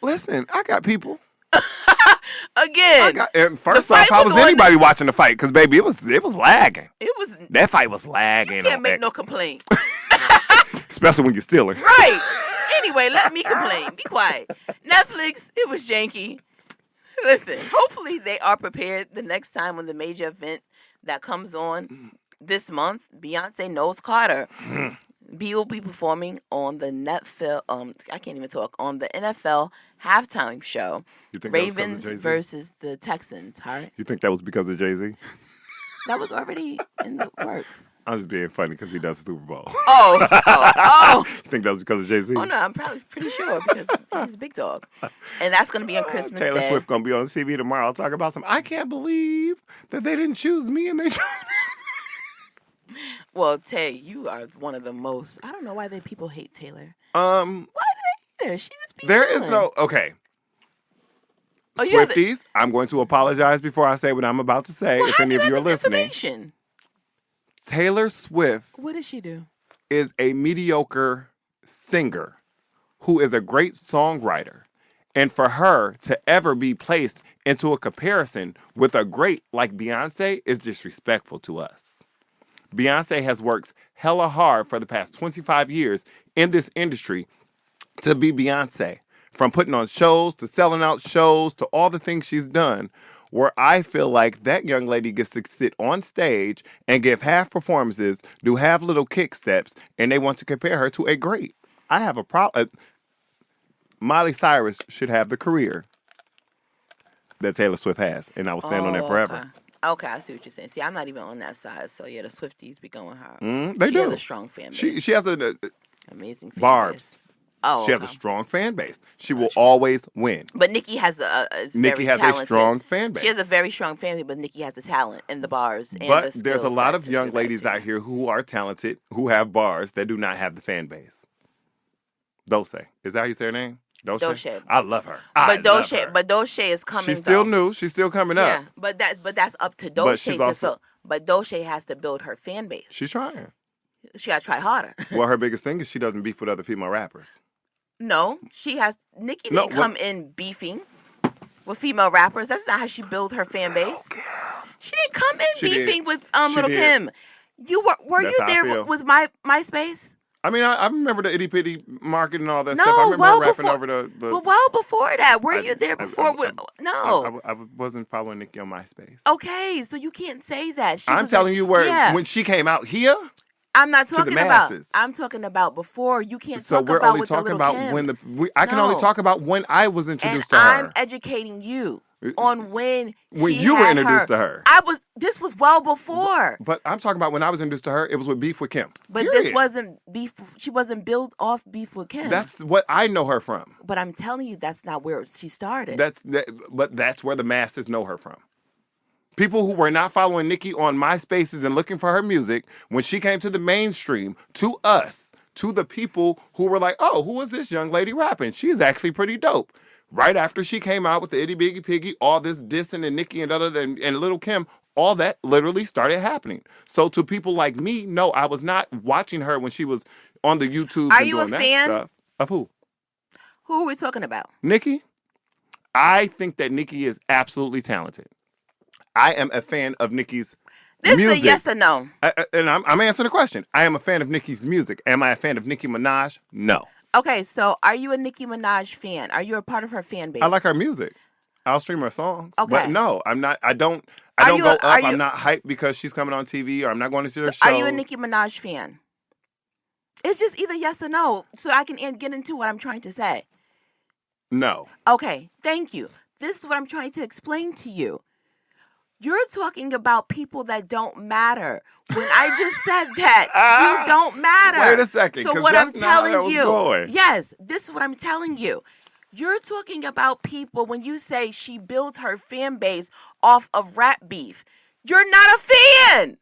Listen, I got people. Again. First off, how was anybody watching the fight? Because, baby, it was lagging. That fight was lagging. You can't make no complaint. Especially when you're stealing. Right. Anyway, let me complain. Be quiet. Netflix, it was janky. Listen, hopefully they are prepared the next time when the major event that comes on this month, Beyonce Knows Carter. B will be performing on the on the NFL halftime show. Ravens versus the Texans. All right. You think that was because of Jay-Z? That was already in the works. I'm just being funny because he does the Super Bowl. Oh. You think that was because of Jay-Z? Oh, no, I'm probably pretty sure because he's a big dog. And that's going to be on Christmas Taylor Day. Swift going to be on TV tomorrow. I'll talk about I can't believe that they didn't choose me and they chose me. Well, Tay, you are one of the most. I don't know why people hate Taylor. Why do they hate her? She just be There chilling. is no okay. Oh, Swifties, I'm going to apologize before I say what I'm about to say. Well, if any of you are listening, information? Taylor Swift. What does she do? Is a mediocre singer who is a great songwriter. And for her to ever be placed into a comparison with a great like Beyonce is disrespectful to us. Beyonce has worked hella hard for the past 25 years in this industry to be Beyonce. From putting on shows to selling out shows to all the things she's done, where I feel like that young lady gets to sit on stage and give half performances, do half little kick steps, and they want to compare her to a great. I have a problem. Miley Cyrus should have the career that Taylor Swift has, and I will stand on that forever. Okay, I see what you're saying. See, I'm not even on that side, so yeah, the Swifties be going hard. They do. She has a strong fan base. She has a amazing fan Barb's. base. Oh, she has a strong fan base. She will always win. But Nicki has Nicki has talented. a strong fan base. She has a very strong fan base, but Nicki has the talent and the bars. And but the there's a lot of young ladies out here who are talented, who have bars that do not have the fan base. Dulce. Is that how you say her name? Dulce. I love her. But Dulce is coming. She's still new. She's still coming up. Yeah, but that's up to Dulce But Dulce has to build her fan base. She's trying. She got to try harder. Well, her biggest thing is she doesn't beef with other female rappers. No, she has. Nicki didn't come in beefing with female rappers. That's not how she built her fan base. She didn't come in beefing with Little Kim. You were you there with MySpace? I mean, I remember the itty bitty market and all that stuff. I remember her rapping over the. But well before that, were you there before? I wasn't following Nicki on MySpace. Okay, so you can't say that. I'm telling you when she came out here. I'm not talking about. I'm talking about before. You can't talk about. So we're only talking about when I can only talk about when I was introduced to her. I'm educating you on when you were introduced to her. This was well before. But I'm talking about when I was introduced to her. It was with beef with Kim. But this wasn't beef. She wasn't built off beef with Kim. That's what I know her from. But I'm telling you, that's not where she started. But that's where the masses know her from. People who were not following Nicki on MySpaces and looking for her music, when she came to the mainstream, to us, to the people who were like, oh, who is this young lady rapping? She's actually pretty dope. Right after she came out with the Itty Bitty Piggy, all this dissing and Nicki and Little Kim, all that literally started happening. So to people like me, no, I was not watching her when she was on the YouTube and doing that stuff. Of who? Who are we talking about? Nicki. I think that Nicki is absolutely talented. I am a fan of Nicki's music. This is a yes or no. And I'm answering the question. I am a fan of Nicki's music. Am I a fan of Nicki Minaj? No. Okay, so are you a Nicki Minaj fan? Are you a part of her fan base? I like her music. I'll stream her songs. Okay. But no, I'm not. I don't go up. I'm not hyped because she's coming on TV or I'm not going to see her show. Are you a Nicki Minaj fan? It's just either yes or no, so I can get into what I'm trying to say. No. Okay, thank you. This is what I'm trying to explain to you. You're talking about people that don't matter. When I just said that, you don't matter. Wait a second. So what I'm telling you, going. Yes, this is what I'm telling you. You're talking about people when you say she built her fan base off of rap beef. You're not a fan.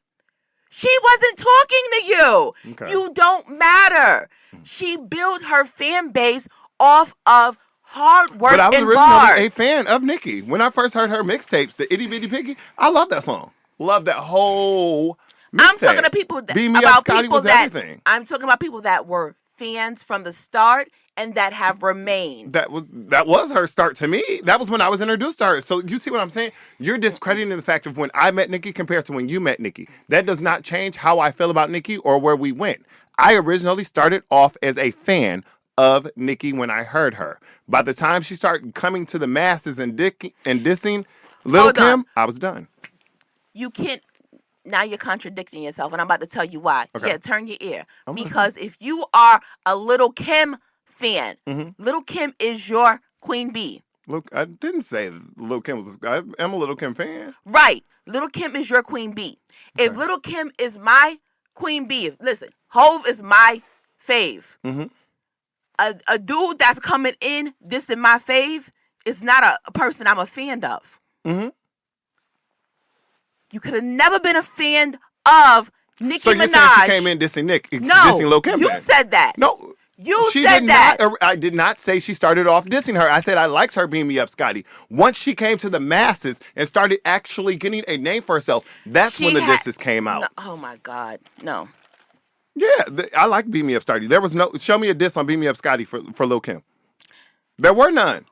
She wasn't talking to you. Okay. You don't matter. She built her fan base off of hard work and bars. But I was originally a fan of Nicki. When I first heard her mixtapes, the Itty Bitty Piggy, I love that song. Love that whole mixtape. I'm talking to people Beat Me Up, Scotty was everything. I'm talking about people that were fans from the start and that have remained. That was her start to me. That was when I was introduced to her. So you see what I'm saying? You're discrediting the fact of when I met Nicki compared to when you met Nicki. That does not change how I feel about Nicki or where we went. I originally started off as a fan of Nicki when I heard her. By the time she started coming to the masses and dissing Lil' Kim, I was done. You can't. Now you're contradicting yourself, and I'm about to tell you why. Okay. Yeah, turn your ear. Because if you are a Lil' Kim fan, Lil' Kim is your queen bee. Look, I didn't say Lil' Kim was. I am a Lil' Kim fan. Right. Lil' Kim is your queen bee. Okay. If Lil' Kim is my queen bee, listen, Hove is my fave. A dude that's coming in, this in my fave, is not a person I'm a fan of. You could have never been a fan of Nicki Minaj. So you're saying she came in dissing dissing Lil' Kim? You said that. No. She said that. I did not say she started off dissing her. I said I liked her Beam Me Up, Scotty. Once she came to the masses and started actually getting a name for herself, that's when the disses came out. No, oh, my God. No. Yeah, I like Beam Me Up, Scotty. There was no... Show me a diss on Beam Me Up, Scotty for Lil' Kim. There were none.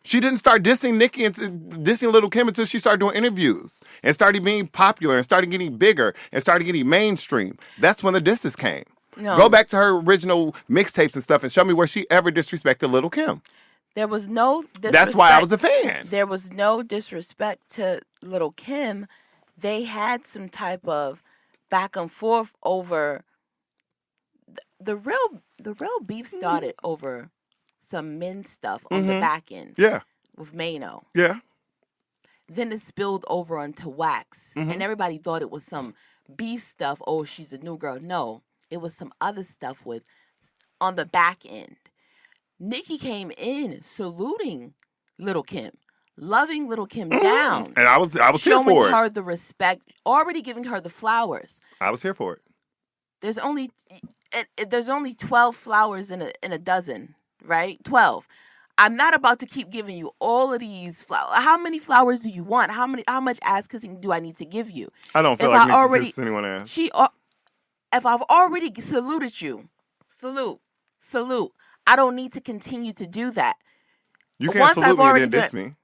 She didn't start dissing Nicki and dissing Lil' Kim until she started doing interviews and started being popular and started getting bigger and started getting mainstream. That's when the disses came. No. Go back to her original mixtapes and stuff and show me where she ever disrespected Lil' Kim. There was no disrespect. That's why I was a fan. There was no disrespect to Lil' Kim. They had some type of back and forth over the real beef started over some men stuff on the back end. Yeah. with Mano. Yeah. Then it spilled over onto Wax. And everybody thought it was some beef stuff. Oh, she's a new girl. No, it was some other stuff with on the back end. Nikki came in saluting Little Kim, loving Little Kim down. And I was here for it. Showing her the respect, already giving her the flowers. I was here for it. There's only 12 flowers in a dozen, right? 12. I'm not about to keep giving you all of these flowers. How many flowers do you want? How much ass kissing do I need to give you? I don't feel like Nikki kisses anyone ass. If I've already saluted you, salute. I don't need to continue to do that. You can't salute me and then diss me.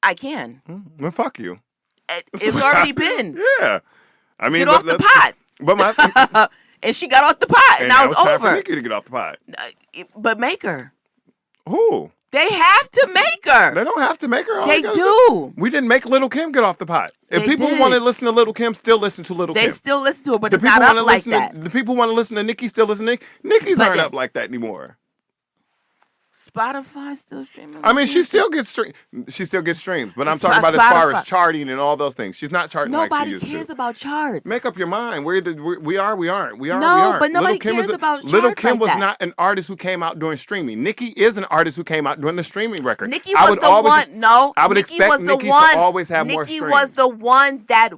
I can. Well, fuck you. It's already been. Yeah. I mean, get off the pot. But and she got off the pot, and now it's over. Time for Nikki to get off the pot. But make her. Who? They have to make her. They don't have to make her. They do. We didn't make Little Kim get off the pot. If people want to listen to Little Kim, still listen to Little Kim. They still listen to her, but it's not up like that. The people want to listen to Nikki, still listen to Nikki. Nikki's aren't up like that anymore. Spotify still streaming. I mean, she still gets streams, but I'm talking about as far as charting and all those things. She's not charting like she used to. Nobody cares about charts. Make up your mind. We are. We aren't. No, but nobody cares about charts. Little Kim was like that. not an artist who came out doing streaming. Nikki is an artist who came out doing the streaming record. Nikki was the one. No, I would expect Nikki to always have more streams. Nikki was the one that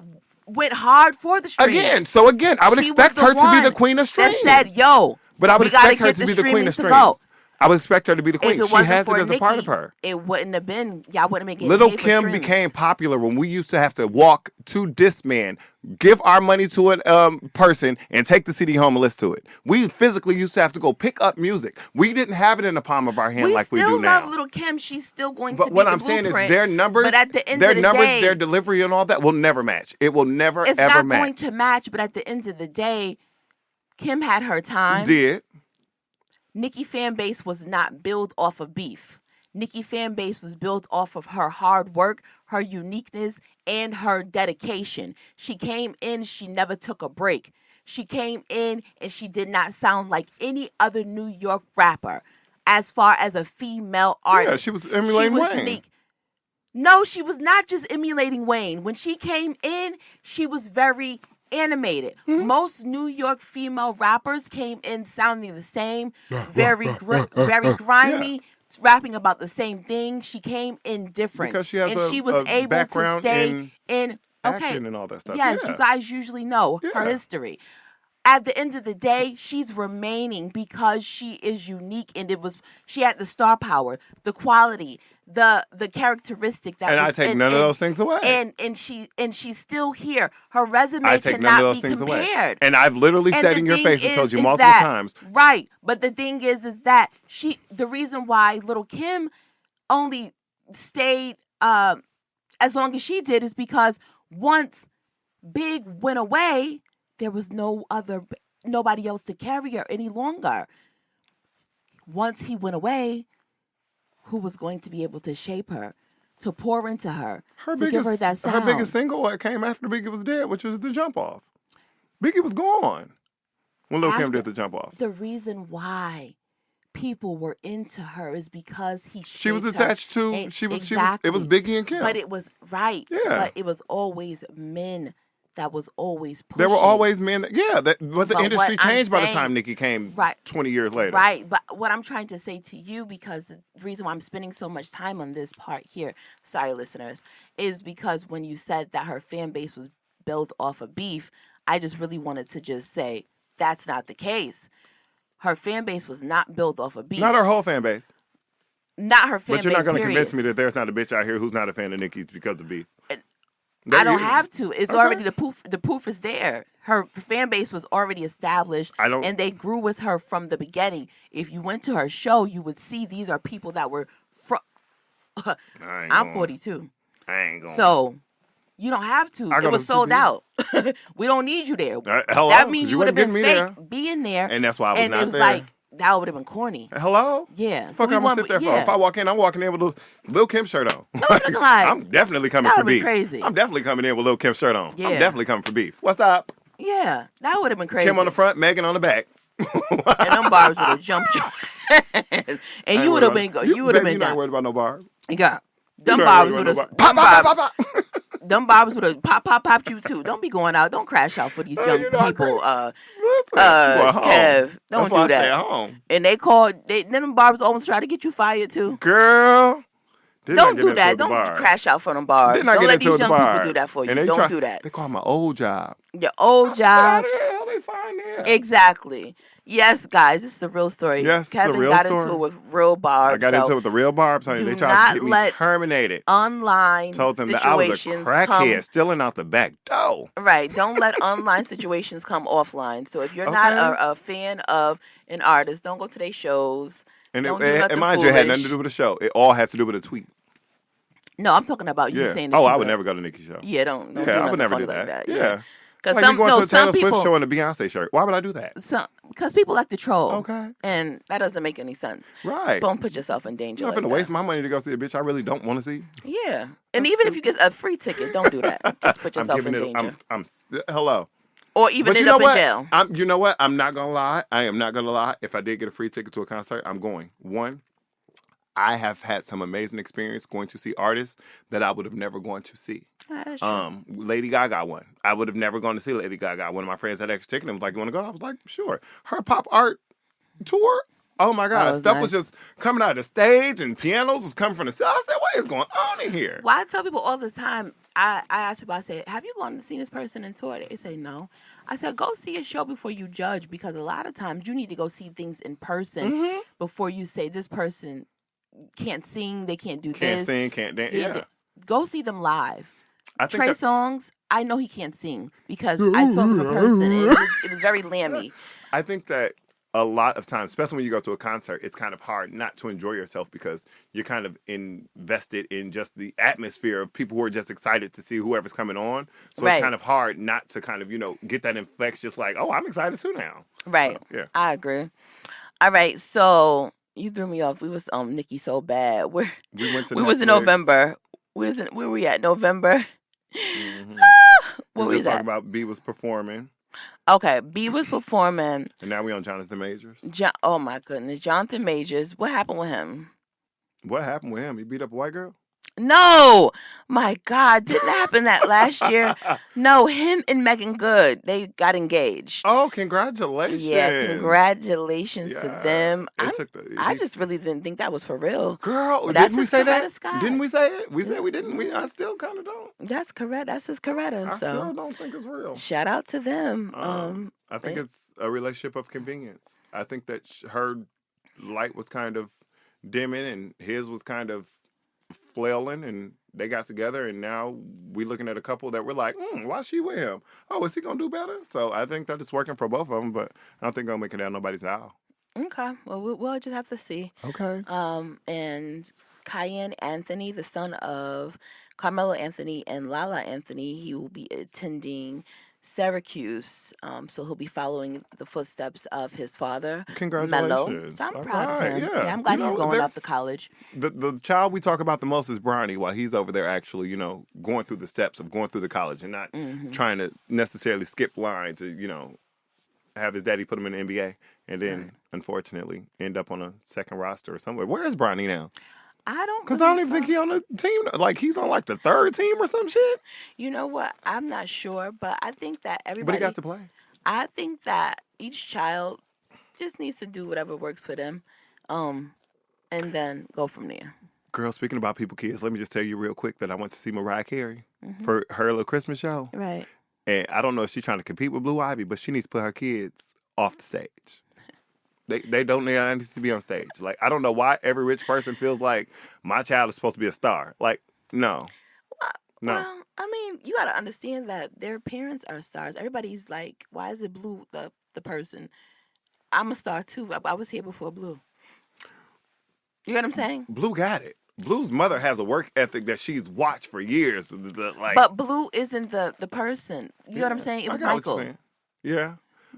went hard for the streams. Again, I would expect her to be the queen of streams. That said, yo, but I would expect her to be the queen of streams. I would expect her to be the queen. She has it as a part of her. It wouldn't have been. Y'all wouldn't make it. Little Kim became popular when we used to have to walk to Discman, give our money to a person, and take the CD home and listen to it. We physically used to have to go pick up music. We didn't have it in the palm of our hand like we do now. We still love Little Kim. She's still going to be the But what I'm saying is their numbers, but at the end of the day, their delivery and all that will never match. It will never, ever match. It's not going to match, but at the end of the day, Kim had her time. Did. Nikki fan base was not built off of beef. Nikki fan base was built off of her hard work, her uniqueness, and her dedication. She came in, she never took a break. She came in and she did not sound like any other New York rapper as far as a female artist. Yeah, she was emulating Wayne. Unique. No, she was not just emulating Wayne. When she came in, she was very animated. Most New York female rappers came in sounding the same, very grimy, rapping about the same thing. She came in different because she has and she was able to stay in acting and all that stuff. Yes, you guys usually know her history. At the end of the day, she's remaining because she is unique, and she had the star power, the quality, the characteristic that. And I take none of those things away. And she's still here. Her resume cannot be compared. And I've literally said in your face and told you multiple times. Right, but the thing is that the reason why Little Kim only stayed as long as she did is because once Big went away, there was nobody else to carry her any longer. Once he went away, who was going to be able to shape her, to pour into her, give her that sound? Her biggest single came after Biggie was dead, which was The Jump Off. Biggie was gone when Lil' Kim did The Jump Off. The reason why people were into her is because she was attached to. It was Biggie and Kim. But it was right. Yeah. But it was always men that was always pushing. There were always men. But the industry changed by the time Nikki came 20 years later. Right. But what I'm trying to say to you, because the reason why I'm spending so much time on this part here, sorry, listeners, is because when you said that her fan base was built off of beef, I just really wanted to just say that's not the case. Her fan base was not built off of beef. Not her whole fan base. Not her fan base. But you're not going to convince me that there's not a bitch out here who's not a fan of Nikki's because of beef. I don't have to. It's already the proof is there. Her fan base was already established, and they grew with her from the beginning. If you went to her show, you would see these are people that were from. I'm 42. I ain't going. So you don't have to. It was sold out. We don't need you there. Hello? That means you would have been fake there. being there, and that's why I was and not it was there. like that would have been corny. Hello? Yeah. Fuck, I'm gonna sit there for. If I walk in, I'm walking in with a Lil' Kim shirt on. I'm definitely coming for beef. Crazy. I'm definitely coming in with Lil' Kim shirt on. Yeah. I'm definitely coming for beef. What's up? Yeah, that would have been crazy. Kim on the front, Megan on the back. And them barbs would have jumped your ass. And you would have been. You would have been. You're not worried about no barb. Yeah. Them barbers would have pop, pop, pop, pop, pop. them barbers would have popped you too. Don't be going out. Don't crash out for these young people. Listen, I'm going home. Kev, don't That's do why I that. stay at home. And them barbers almost tried to get you fired too. Girl. Don't do that. Don't crash out for them bars. Don't let these young people do that for you. Don't do that. They call my old job. Your old job. How the hell they find that? Exactly. Yes, guys, this is a real story. Yes, Kevin it's a real got story. into it with real barbs. I got into it with the real barbs, honey. They tried to get me terminated. Online told them that I was a crackhead stealing out the back door. Right. Don't let online situations come offline. So if you're not a fan of an artist, don't go to their shows. And mind you, it had nothing to do with the show. It all had to do with a tweet. No, I'm talking about you saying that. Oh, I would never go to Nicki's show. Yeah, don't do I would never do like that. Yeah. Because like going to a Taylor Swift show in a Beyonce shirt. Why would I do that? Because people like to troll. Okay. And that doesn't make any sense. Right. Don't put yourself in danger. I'm not going to waste my money to go see a bitch I really don't want to see. Yeah. And even if you get a free ticket, don't do that. Just put yourself in danger. Hello. Or even end up in jail. You know what? I'm not going to lie. I am not going to lie. If I did get a free ticket to a concert, I'm going. One, I have had some amazing experience going to see artists that I would have never gone to see. Lady Gaga one. I would have never gone to see Lady Gaga. One of my friends had extra ticket and was like, "You want to go?" I was like, "Sure." Her pop art tour. Oh my God. Stuff was just coming out of the stage and pianos was coming from the side. I said, what is going on in here? Well, I tell people all the time, I ask people, I say, have you gone to see this person in tour? They say no. I said, go see a show before you judge, because a lot of times you need to go see things in person before you say this person can't sing, they can't do this. Can't sing, can't dance. Yeah. Go see them live. Trey Songz, I know he can't sing because I saw him in person and it was very lammy. I think that a lot of times, especially when you go to a concert, it's kind of hard not to enjoy yourself because you're kind of invested in just the atmosphere of people who are just excited to see whoever's coming on. So it's kind of hard not to kind of, get that infectious like, oh, I'm excited too now. Right. So, yeah. I agree. All right. So you threw me off. We was Nicki so bad. We went to we was in November. Where were we at? November. Mm-hmm. What we was that? Talking about B was performing. Okay, B was performing. And now we on Jonathan Majors. Oh my goodness, Jonathan Majors. What happened with him? What happened with him? He beat up a white girl? No, my God, didn't happen that last year. No, him and Megan Good, they got engaged. Oh, congratulations! Yeah, congratulations to them. I just really didn't think that was for real, girl. Didn't we say that? Didn't we say it? We said we didn't. I still kind of don't. That's correct. That's his Coretta. I still don't think it's real. Shout out to them. I think it's a relationship of convenience. I think that her light was kind of dimming and his was kind of flailing, and they got together, and now we looking at a couple that we're like, why is she with him? Oh, is he gonna do better? So I think that it's working for both of them, but I don't think I'm making it down nobody's aisle. Okay, well we'll just have to see. Okay. And Cayenne Anthony, the son of Carmelo Anthony and Lala Anthony, he will be attending Syracuse, so he'll be following the footsteps of his father, Congratulations. Melo. So I'm proud of him. Yeah, I'm glad he's going off to college. The child we talk about the most is Bronny, while he's over there actually, going through the steps of going through the college and not trying to necessarily skip line to, have his daddy put him in the NBA and then, unfortunately, end up on a second roster or somewhere. Where is Bronny now? I don't Because I don't even think he's on a team. Like, he's on, the third team or some shit. You know what? I'm not sure, but I think that everybody... But he got to play. I think that each child just needs to do whatever works for them, and then go from there. Girl, speaking about people, kids, let me just tell you real quick that I went to see Mariah Carey for her little Christmas show. Right. And I don't know if she's trying to compete with Blue Ivy, but she needs to put her kids off the stage. They don't need to be on stage. Like, I don't know why every rich person feels like my child is supposed to be a star. Like, no. No. Well, I mean, you got to understand that their parents are stars. Everybody's like, why is it Blue the person? I'm a star too. I was here before Blue. You know what I'm saying? Blue got it. Blue's mother has a work ethic that she's watched for years. But Blue isn't the person. You know what I'm saying? It was Michael. Yeah.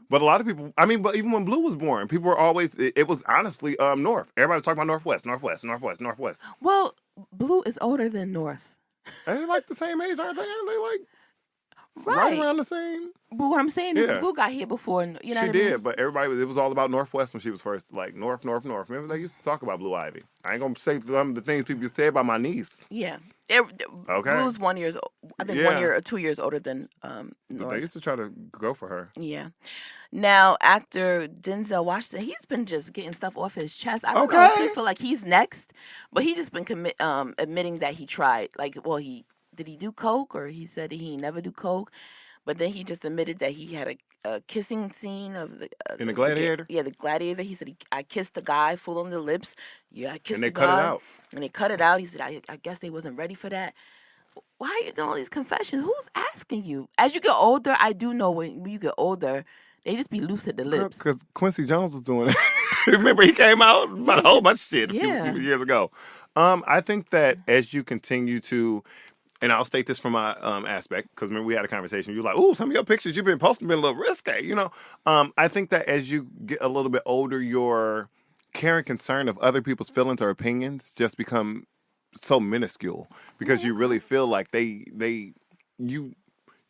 But a lot of people, but even when Blue was born, people were always, it was honestly North. Everybody was talking about Northwest. Well, Blue is older than North. They're like the same age, aren't they? Are they like... right around the same. But what I'm saying is, Blue got here before. You know she what I mean? did, but it was all about Northwest when she was first, like North. Remember they used to talk about Blue Ivy. I ain't gonna say some of the things people say about my niece. Yeah. Okay. Blue's 1 year, I think 1 year or 2 years older than North. But they used to try to go for her. Yeah. Now, actor Denzel Washington, he's been just getting stuff off his chest. I don't know if he feel like he's next, but he just been admitting that he tried. Like, well, did he do coke, or he said he never do coke, but then he just admitted that he had a kissing scene of in the Gladiator. The Gladiator. He said I kissed a guy full on the lips. Yeah, I kissed. And they the cut guy, it out. And they cut it out. He said I guess they wasn't ready for that. Why are you doing all these confessions? Who's asking you? As you get older, I do know when you get older, they just be loose at the lips. Because Quincy Jones was doing it. Remember, he came out about a whole bunch of shit a few years ago. I think that as you continue to, and I'll state this from my aspect, because remember we had a conversation. You're like, "Ooh, some of your pictures you've been posting been a little risque," you know. I think that as you get a little bit older, your care and concern of other people's feelings or opinions just become so minuscule because you really feel like you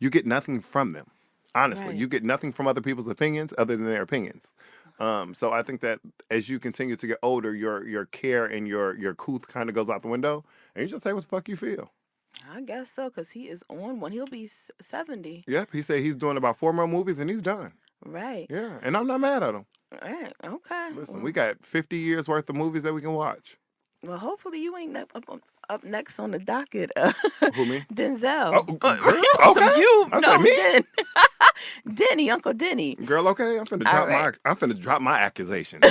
get nothing from them. Honestly, you get nothing from other people's opinions other than their opinions. So I think that as you continue to get older, your care and your couth kind of goes out the window, and you just say what the fuck you feel. I guess so, because he is on one. He'll be 70. Yep, he said he's doing about 4 more movies and he's done. Right. Yeah, and I'm not mad at him. Right. Okay. Listen, we got 50 years worth of movies that we can watch. Well, hopefully you ain't up next on the docket. Who, me? Denzel. Oh, okay. You. I No, said me? Den. Denny, Uncle Denny. Girl, okay, I'm finna drop my accusations.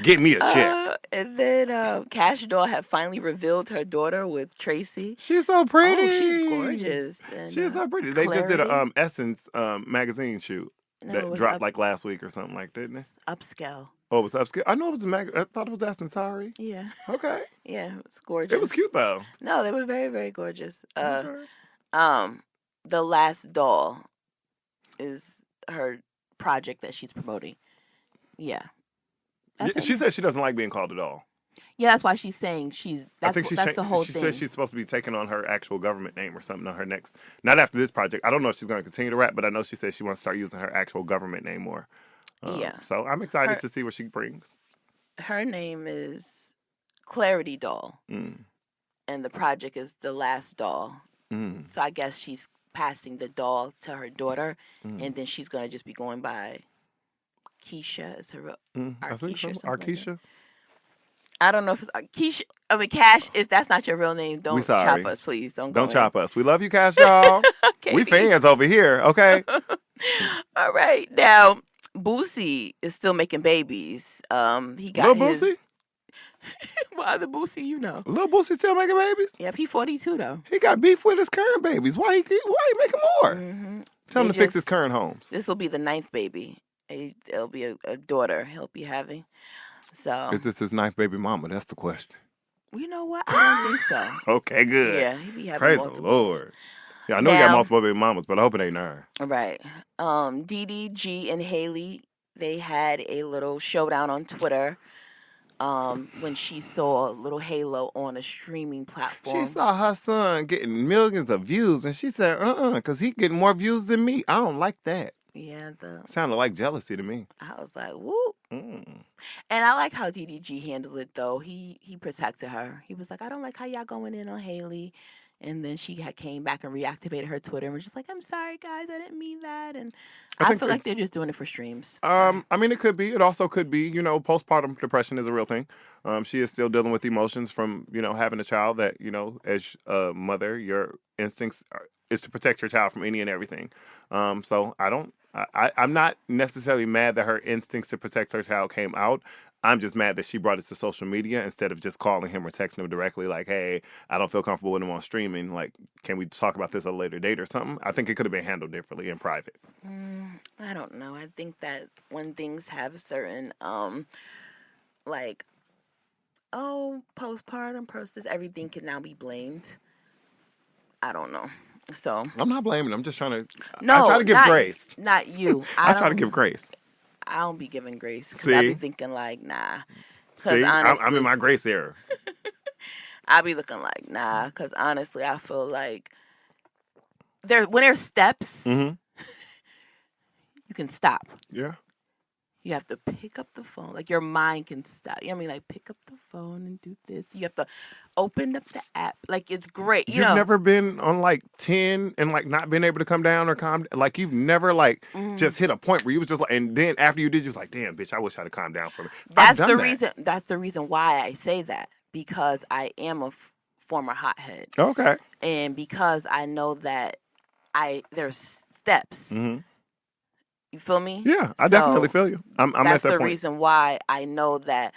Get me a check. And then Cash Doll had finally revealed her daughter with Tracy. She's so pretty. Oh, she's gorgeous. And, she's so pretty. They just did a Essence magazine shoot that dropped like last week or something like that, didn't it? Upscale. Oh, it was upscale. I know it was I thought it was Essence. Sorry. Yeah. Okay. Yeah, it was gorgeous. It was cute though. No, they were very, very gorgeous. Okay. The Last Doll is her project that she's promoting. Yeah. She said she doesn't like being called a doll. Yeah, that's why she's saying that's the whole thing. She said she's supposed to be taking on her actual government name or something on her next, not after this project. I don't know if she's going to continue to rap, but I know she said she wants to start using her actual government name more. So I'm excited to see what she brings. Her name is Clarity Doll. And the project is The Last Doll. So I guess she's passing the doll to her daughter, and then she's going to just be going by Keisha. Is her I think so. Arkesha? I don't know if it's Keisha. I mean, Cash, if that's not your real name, don't chop us, please. Don't chop us. We love you, Cash, y'all. Okay. We fans over here, okay? All right. Now, Boosie is still making babies. He got Lil Boosie? What other Boosie you know? Lil Boosie still making babies? Yep, he 42 though. He got beef with his current babies. Why he making more? Tell him to fix his current homes. This will be the 9th baby. It'll be a daughter he'll be having. So is this his 9th baby mama? That's the question. You know what? I don't think so. Okay, good. Yeah, he be having Praise multiples. the Lord. Yeah, I know he got multiple baby mamas, but I hope it ain't 9. Right. DDG and Haley, they had a little showdown on Twitter. When she saw Little Halo on a streaming platform. She saw her son getting millions of views, and she said, because he getting more views than me. I don't like that. Yeah. Sounded like jealousy to me. I was like, whoop. And I like how DDG handled it, though. He protected her. He was like, I don't like how y'all going in on Haley. And then she came back and reactivated her Twitter and was just like, I'm sorry, guys. I didn't mean that. And I feel like they're just doing it for streams. I mean, it could be. It also could be, postpartum depression is a real thing. She is still dealing with emotions from, having a child that, as a mother, your instincts is to protect your child from any and everything. So I'm not necessarily mad that her instincts to protect her child came out. I'm just mad that she brought it to social media instead of just calling him or texting him directly like, hey, I don't feel comfortable with him on streaming. Like, can we talk about this at a later date or something? I think it could have been handled differently in private. I don't know. I think that when things have a certain, postpartum, everything can now be blamed. I don't know. So I'm not blaming. I'm just trying to. No, I try to give grace. Not you. I try to give grace. I don't be giving grace because I be thinking like, nah. See, honestly, I'm in my grace era. I be looking like, nah, because honestly, I feel like when there's steps, Mm-hmm. you can stop. Yeah. You have to pick up the phone. Like, your mind can stop. You know what I mean? Like, pick up the phone and do this. You have to open up the app. Like, it's great. You've never been on like 10 and like not been able to come down or calm. Like, you've never like just hit a point where you was just like, and then after you did, you was like, damn, bitch, I wish I'd have calmed down for me. That's the reason. That's the reason why I say that, because I am a former hothead. Okay. And because I know that there's steps. Mm-hmm. You feel me? Yeah, I definitely feel you. I'm that's at that the point. reason why I know that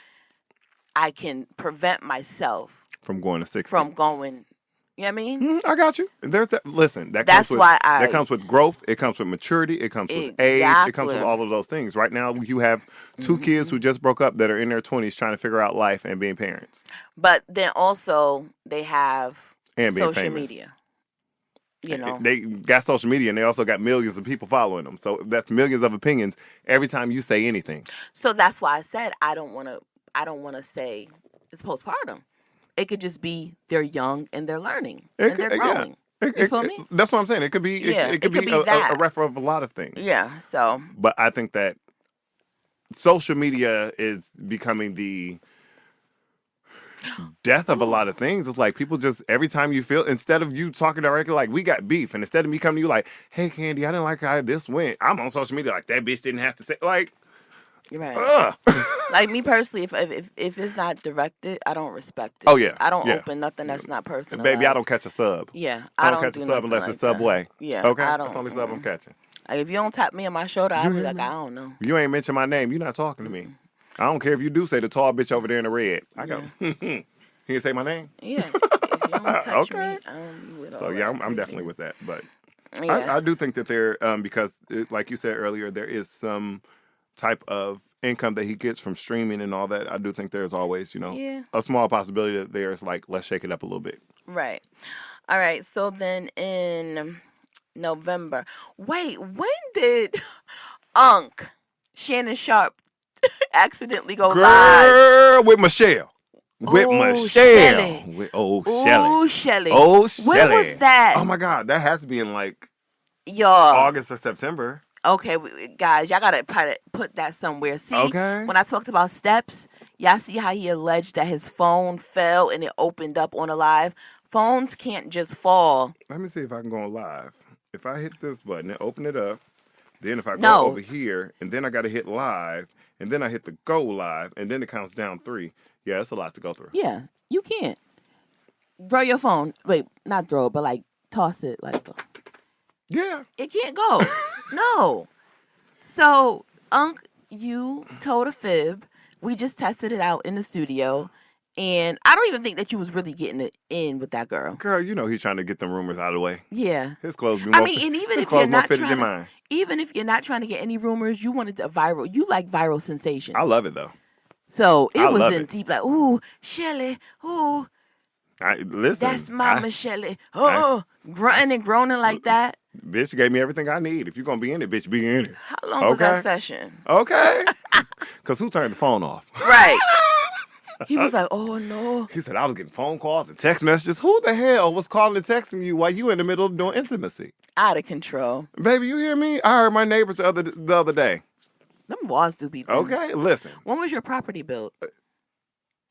I can prevent myself from going to 60. From going, you know what I mean? I got you. There's that. Listen, that's comes with, why that comes with growth. It comes with maturity. It comes with age. It comes with all of those things. Right now, you have two kids who just broke up that are in their 20s trying to figure out life and being parents. But then also they have social famous. Media. You know, they got social media and they also got millions of people following them. So that's millions of opinions every time you say anything. So that's why I said I don't want to say it's postpartum. It could just be they're young and they're learning and they're growing. Yeah. You feel me? That's what I'm saying. It could be. It could be a refer of a lot of things. Yeah. So. But I think that social media is becoming the death of a lot of things. It's like people just, every time you feel, instead of you talking directly like, we got beef, and instead of me coming to you like, hey Candy, I didn't like how this went, I'm on social media like, that bitch didn't have to say, like, right. Like, me personally, if it's not directed, I don't respect it. Oh yeah, I don't open nothing that's not personal. Baby, I don't catch a sub. Yeah, I don't catch a sub unless it's Subway. Yeah, okay, I don't, that's the only sub I'm catching. Like, if you don't tap me on my shoulder, I'll be like, I don't know. You ain't mention my name. You're not talking to me. I don't care if you do say the tall bitch over there in the red. I go. He didn't say my name? Yeah. If you don't touch me, I don't with so, yeah, I'm definitely with that. But yeah. I do think that there, because, like you said earlier, there is some type of income that he gets from streaming and all that. I do think there's always, a small possibility that there's like, let's shake it up a little bit. Right. All right. So then in November, wait, when did Shannon Sharp accidentally go live? With Michelle. With Michelle. Shelly. Shelly. Shelly. Shelly. When was that? Oh my God, that has to be in like y'all August or September. Okay, guys, y'all gotta put that somewhere. See, when I talked about steps, y'all see how he alleged that his phone fell and it opened up on a live? Phones can't just fall. Let me see if I can go on live. If I hit this button and open it up, then if I go over here, and then I gotta hit live, and then I hit the go live, and then it counts down 3. Yeah, that's a lot to go through. Yeah, you can't. Throw your phone. Wait, not throw it, but like toss it. Like, yeah. It can't go. No. So, you told a fib. We just tested it out in the studio. And I don't even think that you was really getting it in with that girl. Girl, he's trying to get them rumors out of the way. Yeah. His clothes be more, and even if you're not trying to get any rumors, you wanted a viral. You like viral sensations. I love it though. So it was in deep, like, ooh, Shelly, ooh. Listen. That's Mama Shelly. Oh, grunting and groaning like that. Bitch gave me everything I need. If you're going to be in it, bitch, be in it. How long was that session? Okay. Because who turned the phone off? Right. He was like, oh, no. He said, I was getting phone calls and text messages. Who the hell was calling and texting you while you in the middle of doing intimacy? Out of control. Baby, you hear me? I heard my neighbors the other day. Them walls do be built. Okay, listen. When was your property built?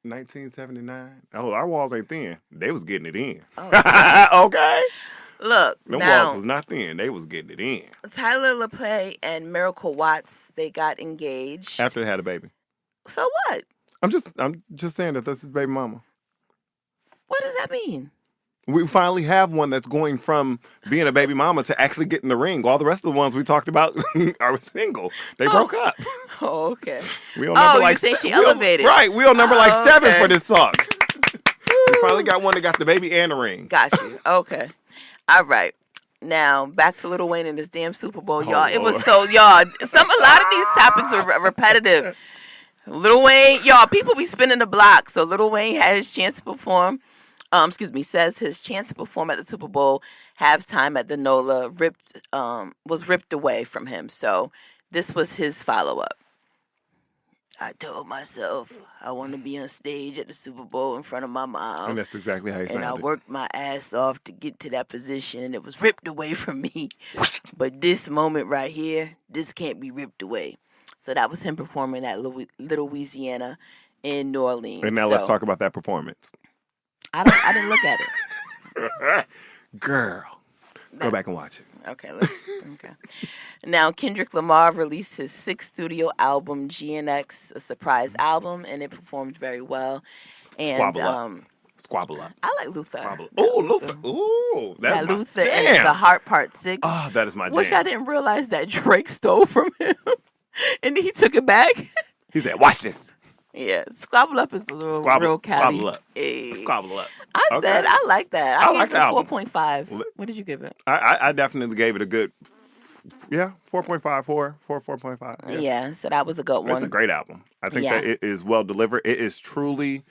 1979. Oh, our walls ain't thin. They was getting it in. Oh, okay. Look, them walls was not thin. They was getting it in. Tyler LePlay and Miracle Watts, they got engaged after they had a baby. So what? I'm just saying that that's his baby mama. What does that mean? We finally have one that's going from being a baby mama to actually getting the ring. All the rest of the ones we talked about are single. They broke up. Oh, okay. We on number like you say she elevated. Right. We on number like 7 for this talk. We finally got one that got the baby and the ring. Got you. Okay. All right. Now, back to Lil Wayne and this damn Super Bowl, y'all. Lord. It was so, y'all, a lot of these topics were repetitive. Lil Wayne, y'all, people be spinning the block. So Lil Wayne had his chance to perform. Says his chance to perform at the Super Bowl halftime at the NOLA was ripped away from him. So this was his follow-up. I told myself I want to be on stage at the Super Bowl in front of my mom. And that's exactly how he And I sounded. worked my ass off to get to that position, and it was ripped away from me. But this moment right here, this can't be ripped away. So that was him performing at Little Louisiana in New Orleans. And now let's talk about that performance. I didn't look at it. Girl, go back and watch it. Okay. Now, Kendrick Lamar released his 6th studio album, GNX, a surprise album, and it performed very well. And Squabble up. I like Luther. Oh, Luther. Ooh, that's my Luther jam. and The Heart Part 6. Oh, that is my jam. Which I didn't realize that Drake stole from him. And he took it back. He said, watch this. Yeah, Squabble Up is a little real catty. Squabble up. Hey. Squabble up. I said, I like that. I like gave it the a album. 4.5. What did you give it? I definitely gave it a good, 4.5. Yeah, so that was a good one. It's a great album. I think that it is well delivered. It is truly,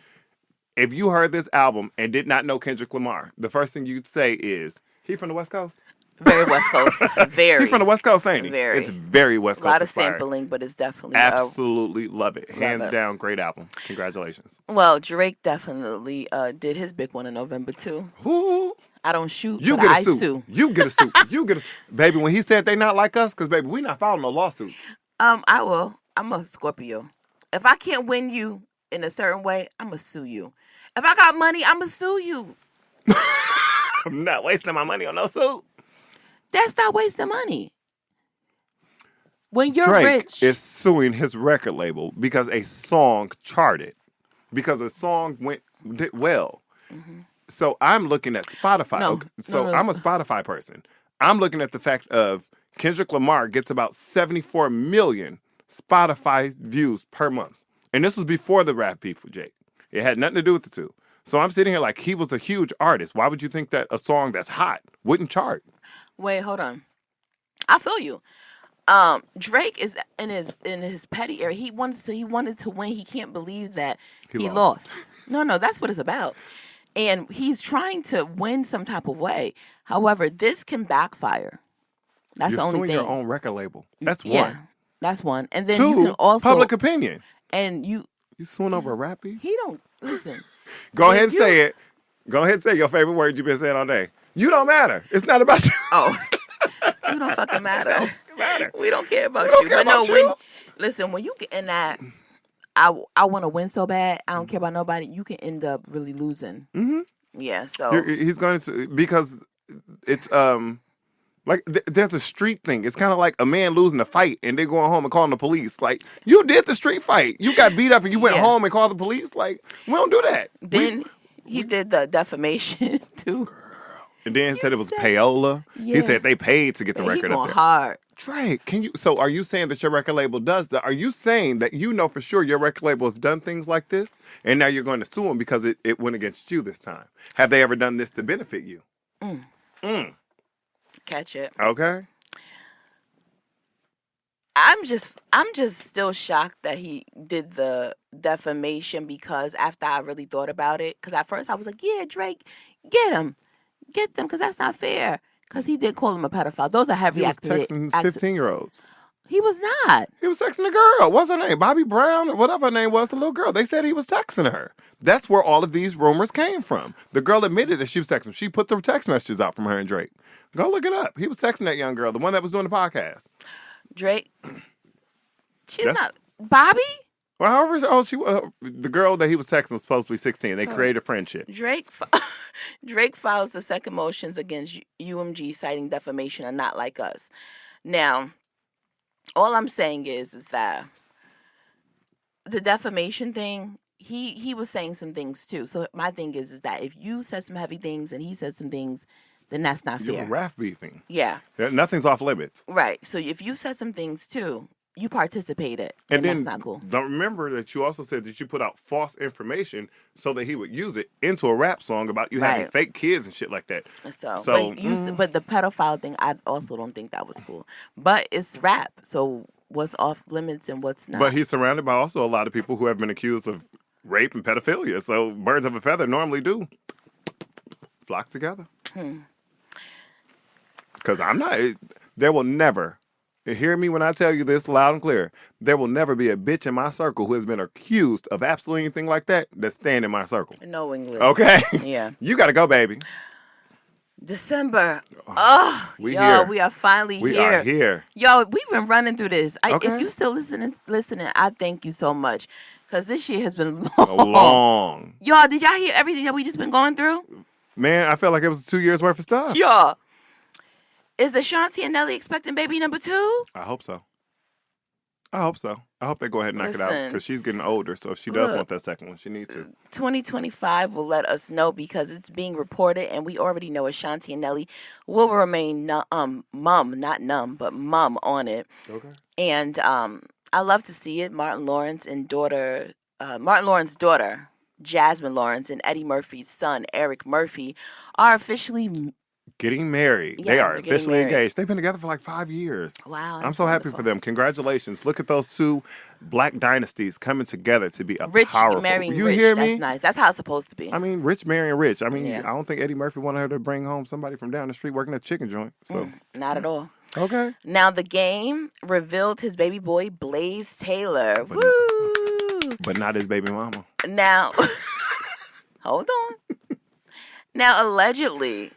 if you heard this album and did not know Kendrick Lamar, the first thing you'd say is, he from the West Coast? Very West Coast. Very. He's from the West Coast, ain't he? Very. It's very West Coast A lot of inspired. sampling, but it's definitely Absolutely love it. Hands it. down, great album. Congratulations. Well, Drake definitely did his big one in November too. Ooh. I don't shoot, You but get a I suit. sue. You get a suit. Baby, when he said they not like us, because baby, we not filing no lawsuits. I will. I'm a Scorpio. If I can't win you in a certain way, I'm gonna sue you. If I got money, I'm gonna sue you. I'm not wasting my money on no suit. That's not wasting money. When you're Drake rich, is suing his record label because a song charted, because a song did well. Mm-hmm. So I'm looking at Spotify. No, Okay, so no. I'm a Spotify person. I'm looking at the fact of Kendrick Lamar gets about 74 million Spotify views per month. And this was before the rap beef with Jake. It had nothing to do with the two. So I'm sitting here like, he was a huge artist. Why would you think that a song that's hot wouldn't chart? wait, hold on. I feel you. Drake is in his petty area. He wanted to win. He can't believe that he lost. No, that's what it's about. And he's trying to win some type of way. However, this can backfire. That's You're the only suing thing. your own record label. That's one. Yeah, that's one. And then Two, you can also public opinion. And you suing over a rap beef? he don't listen. Go ahead and say it. Go ahead and say your favorite word you've been saying all day. You don't matter. It's not about you. Oh, you don't fucking matter. We don't care about don't you. care But no, about you. when you get in that, I want to win so bad. I don't care about nobody. You can end up really losing. Mm-hmm. Yeah. So He's going to, because it's like there's a street thing. It's kind of like a man losing a fight and then going home and calling the police. Like, you did the street fight. You got beat up and you went home and called the police. Like, we don't do that. Then he did the defamation too. And then said it was payola. Yeah. He said they paid to get the He record going up there. hard. Drake, so are you saying that your record label does that? Are you saying that you know for sure your record label has done things like this and now you're going to sue them because it went against you this time? Have they ever done this to benefit you? Catch it. Okay. I'm just still shocked that he did the defamation, because after I really thought about it, because at first I was like, yeah, Drake, get them, because that's not fair. Because he did call him a pedophile. Those are heavy He was texting 15-year-olds. He was not. He was texting the girl. What's her name? Bobby Brown or whatever her name was, the little girl. They said he was texting her. That's where all of these rumors came from. The girl admitted that she was texting. She put the text messages out from her and Drake. Go look it up. He was texting that young girl, the one that was doing the podcast. Drake. She's not. Bobby? Well, however, the girl that he was texting was supposed to be 16. They created a friendship. Drake files the second motions against UMG citing defamation and Not Like Us. Now, all I'm saying is that the defamation thing, he was saying some things too. So my thing is that if you said some heavy things and he said some things, then that's not fair. You're rap beefing. Yeah. Nothing's off limits. Right. So if you said some things too, you participated, and then that's not cool. Don't remember that you also said that you put out false information so that he would use it into a rap song about you having fake kids and shit like that. But the pedophile thing, I also don't think that was cool. But it's rap, so what's off limits and what's not? But he's surrounded by also a lot of people who have been accused of rape and pedophilia. So birds of a feather normally do flock together. Because there will never hear me when I tell you this loud and clear. There will never be a bitch in my circle who has been accused of absolutely anything like that that's staying in my circle. Knowingly. Okay? Yeah. You got to go, baby. December. Oh, we y'all, here. we are finally We here. are here. Yo, we've been running through this. Okay. If you still listening, I thank you so much. Because this year has been long. Long. Y'all, did y'all hear everything that we just been going through? Man, I felt like it was 2 years worth of stuff. Y'all. Is Ashanti and Nelly expecting baby number 2? I hope so. I hope they go ahead and knock it out because she's getting older. So if she does want that second one, she needs to. 2025 will let us know because it's being reported, and we already know Ashanti and Nelly will remain mum, not numb, but mum on it. Okay. And I love to see it. Martin Lawrence's daughter, Jasmine Lawrence, and Eddie Murphy's son, Eric Murphy, are officially getting married. Yeah, they are they're getting officially married. engaged. They've been together for like 5 years. Wow. I'm so happy for them. Congratulations. Look at those two black dynasties coming together to be a Rich powerful. marrying You rich. hear me? That's nice. That's how it's supposed to be. I mean, rich marrying rich. I mean, Yeah. I don't think Eddie Murphy wanted her to bring home somebody from down the street working at a chicken joint. So Not at all. okay. Now, The Game revealed his baby boy, Blaze Taylor. But Woo! But not his baby mama. Now, hold on. Now, allegedly,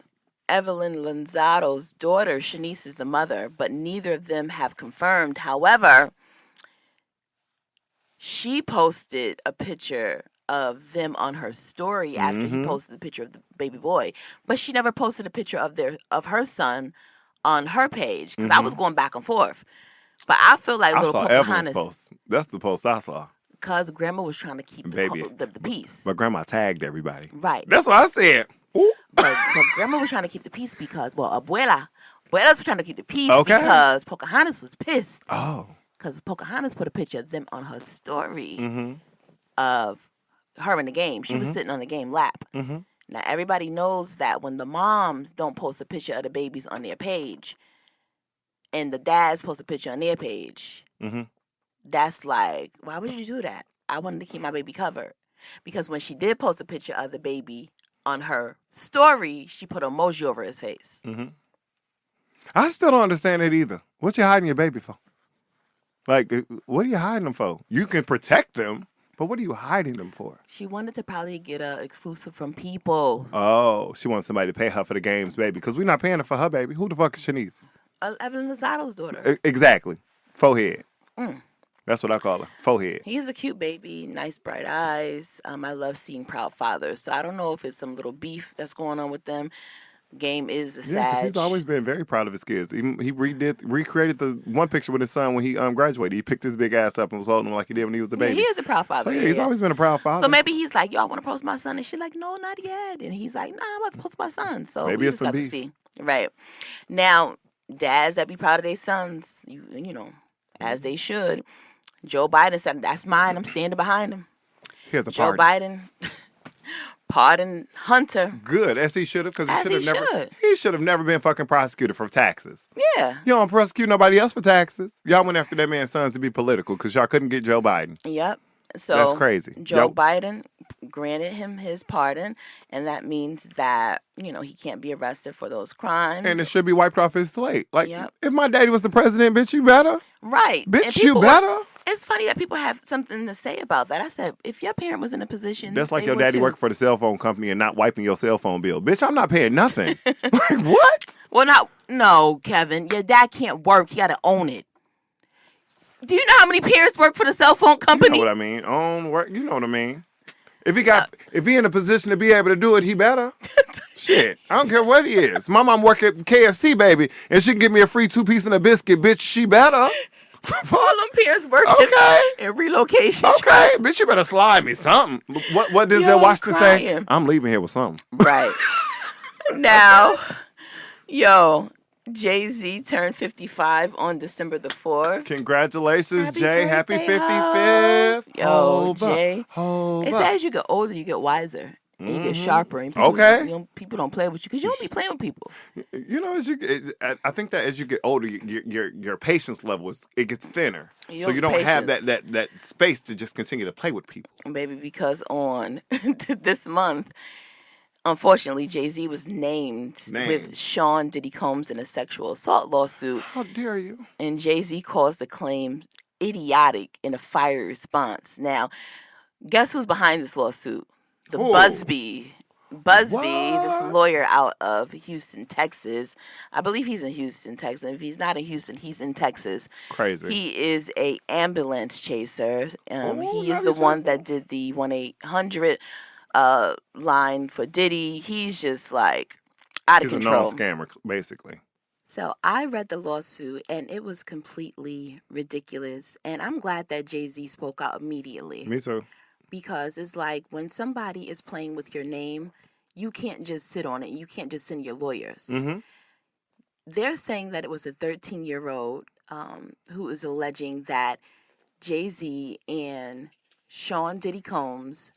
Evelyn Lanzaro's daughter, Shanice, is the mother, but neither of them have confirmed. However, she posted a picture of them on her story after he posted the picture of the baby boy, but she never posted a picture of her son on her page because I was going back and forth. But I feel like I little saw Evelyn's Pocahontas, post. That's the post I saw. because Grandma was trying to keep the peace. But grandma tagged everybody. Right. That's what I said. Ooh. But Grandma was trying to keep the peace because, Abuelas was trying to keep the peace Okay. because Pocahontas was pissed. Oh. Because Pocahontas put a picture of them on her story of her in the game. She was sitting on the game lap. Now, everybody knows that when the moms don't post a picture of the babies on their page and the dads post a picture on their page, that's like, why would you do that? I wanted to keep my baby covered. Because when she did post a picture of the baby on her story, she put an emoji over his face. I still don't understand it either. What you hiding your baby for? Like, what are you hiding them for? You can protect them, but what are you hiding them for? She wanted to probably get an exclusive from People. Oh, she wants somebody to pay her for the games, baby. Because we're not paying her for her baby. Who the fuck is Shanice? Evelyn Lozato's daughter. Exactly. Forehead. That's what I call her. Forehead. He's a cute baby, nice bright eyes. I love seeing proud fathers. So I don't know if it's some little beef that's going on with them. Game is the Yeah, because Sag. he's always been very proud of his kids. He recreated the one picture with his son when he graduated. He picked his big ass up and was holding him like he did when he was a baby. Yeah, he is a proud father. So yeah, he's always been a proud father. So maybe he's like, yo, I want to post my son. And she's like, no, not yet. And he's like, nah, I'm about to post my son. So Maybe we it's just some got to beef. see. Right. Now, dads that be proud of their sons, you know, as they should. Joe Biden said, that's mine. I'm standing behind him. Here's a Joe party. Biden pardoned Hunter. Good, as he should have, because As he should have never been fucking prosecuted for taxes. Yeah. You don't prosecute nobody else for taxes. Y'all went after that man's sons to be political because y'all couldn't get Joe Biden. Yep. So That's crazy. Joe Biden granted him his pardon, and that means that, you know, he can't be arrested for those crimes. And it should be wiped off his slate. Like, Yep. if my daddy was the president, bitch, you better. Right. And Bitch, you people- better. It's funny that people have something to say about that. I said, if your parent was in a position, That's like they your would daddy too. working for the cell phone company and not wiping your cell phone bill. Bitch, I'm not paying nothing. Like, what? Well, no, Kevin. Your dad can't work. He got to own it. Do you know how many parents work for the cell phone You company? know what I mean? Own work. You know what I mean? If he in a position to be able to do it, he better. Shit, I don't care what he is. My mom work at KFC, baby, and she can give me a free 2-piece and a biscuit. Bitch, she better. All them parents working in relocation. Okay, bitch, you better slide me something. What does that Washington say? crying. I'm leaving here with something. Right. Now, Jay-Z turned 55 on December the 4th. Congratulations, Jay. Happy birthday, 55th. Yo, Hold up, Jay. hold It's up. as you get older, you get wiser. And you get sharper. And people, Okay. People don't play with you because you don't be playing with people. You know, I think that as you get older, your patience level gets thinner. So you don't have that space to just continue to play with people. Baby, because on this month, Unfortunately, Jay-Z was named with Sean Diddy Combs in a sexual assault lawsuit. How dare you? And Jay-Z calls the claim idiotic in a fiery response. Now, guess who's behind this lawsuit? The Busby. This lawyer out of Houston, Texas. I believe he's in Houston, Texas. If he's not in Houston, he's in Texas. Crazy. He is a ambulance chaser. He is the one that did the 1-800 line for Diddy. He's just like out of control. He's a known scammer, basically. So I read the lawsuit, and it was completely ridiculous. And I'm glad that Jay-Z spoke out immediately. Me too. Because it's like when somebody is playing with your name, you can't just sit on it. You can't just send your lawyers. Mm-hmm. They're saying that it was a 13-year-old who is alleging that Jay-Z and Sean Diddy Combs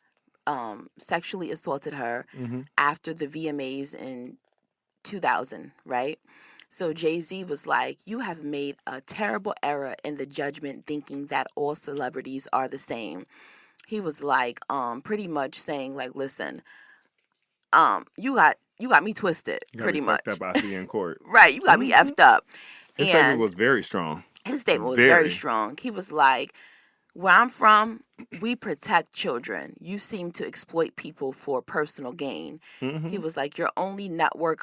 sexually assaulted her after the VMAs in 2000, right? So Jay-Z was like, you have made a terrible error in the judgment thinking that all celebrities are the same. He was like, pretty much saying like, listen, you got me twisted, pretty much. Fucked up out here in court. Right, you got me effed up. His statement was very strong. His statement was very strong. He was like, where I'm from, we protect children. You seem to exploit people for personal gain. He was like, your network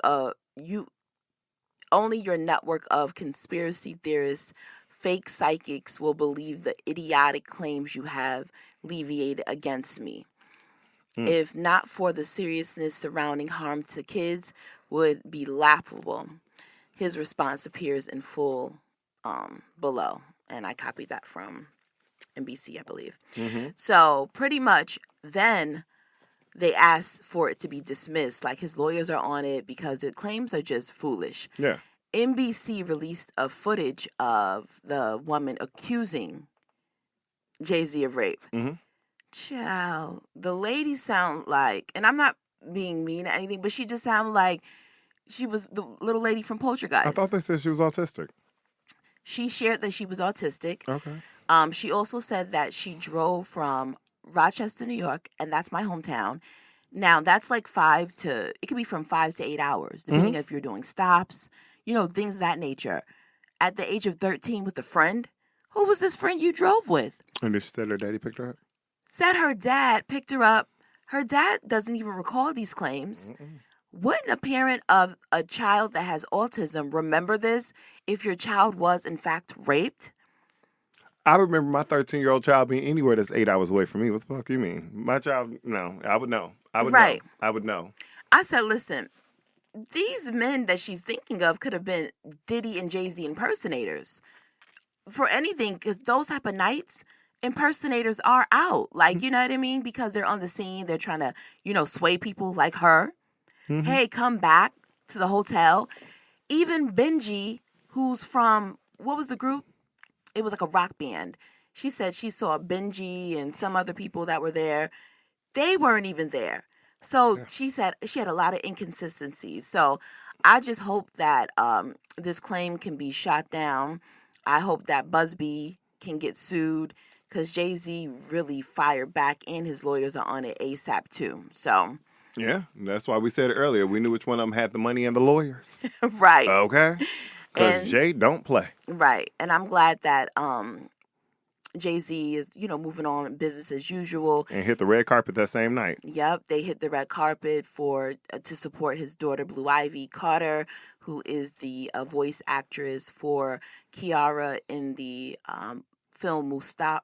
of conspiracy theorists, fake psychics will believe the idiotic claims you have leviated against me. If not for the seriousness surrounding harm to kids, would be laughable. His response appears in full below, and I copied that from NBC, I believe. So pretty much then they asked for it to be dismissed. Like his lawyers are on it because the claims are just foolish. Yeah. NBC released a footage of the woman accusing Jay-Z of rape. Child, the lady sound like, and I'm not being mean or anything, but she just sounded like she was the little lady from Poltergeist. I thought they said she was autistic. She shared that she was autistic. Okay. She also said that she drove from Rochester, New York, and that's my hometown. Now, that's like it could be from 5 to 8 hours, depending if you're doing stops, things of that nature. At the age of 13 with a friend, who was this friend you drove with? And she said her daddy picked her up? Said her dad picked her up. Her dad doesn't even recall these claims. Wouldn't a parent of a child that has autism remember this if your child was, in fact, raped? I remember my 13-year-old child being anywhere that's 8 hours away from me. What the fuck you mean? My child, no. I would know. I would know. I would know. I said, listen, these men that she's thinking of could have been Diddy and Jay-Z impersonators. For anything, because those type of nights, impersonators are out. Like, you know what I mean? Because they're on the scene. They're trying to, sway people like her. Hey, come back to the hotel. Even Benji, who's from, what was the group? It was like a rock band. She said she saw Benji and some other people that were there. They weren't even there. So she said she had a lot of inconsistencies. So I just hope that this claim can be shot down. I hope that Busby can get sued because Jay-Z really fired back and his lawyers are on it ASAP too. So... yeah, that's why we said it earlier. We knew which one of them had the money and the lawyers. Right. Okay? Because Jay don't play. Right. And I'm glad that Jay-Z is, moving on business as usual. And hit the red carpet that same night. Yep. They hit the red carpet to support his daughter, Blue Ivy Carter, who is the voice actress for Kiara in the film Mufasa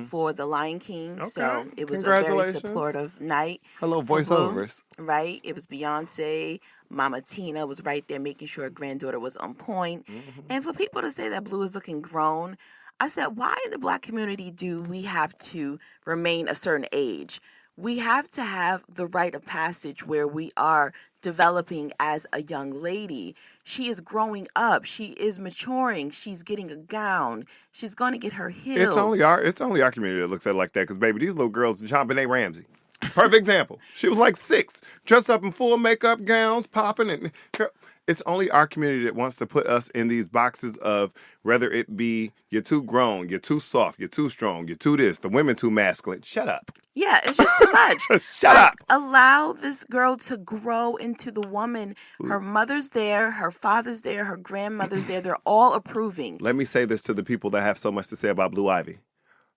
for The Lion King. Okay. So it was a very supportive night. Hello, voiceovers. Right. It was Beyonce. Mama Tina was right there making sure her granddaughter was on point. And for people to say that Blue is looking grown, I said, why in the Black community do we have to remain a certain age? We have to have the rite of passage where we are developing as a young lady. She is growing up. She is maturing. She's getting a gown. She's going to get her heels. It's only our community that looks at it like that because, baby, these little girls, JonBenet Ramsey. Perfect example. She was like 6, dressed up in full makeup gowns, popping. It's only our community that wants to put us in these boxes of whether it be you're too grown, you're too soft, you're too strong, you're too this, the women too masculine. Shut up. Yeah, it's just too much. Shut up. Allow this girl to grow into the woman. Her mother's there, her father's there, her grandmother's there. They're all approving. Let me say this to the people that have so much to say about Blue Ivy.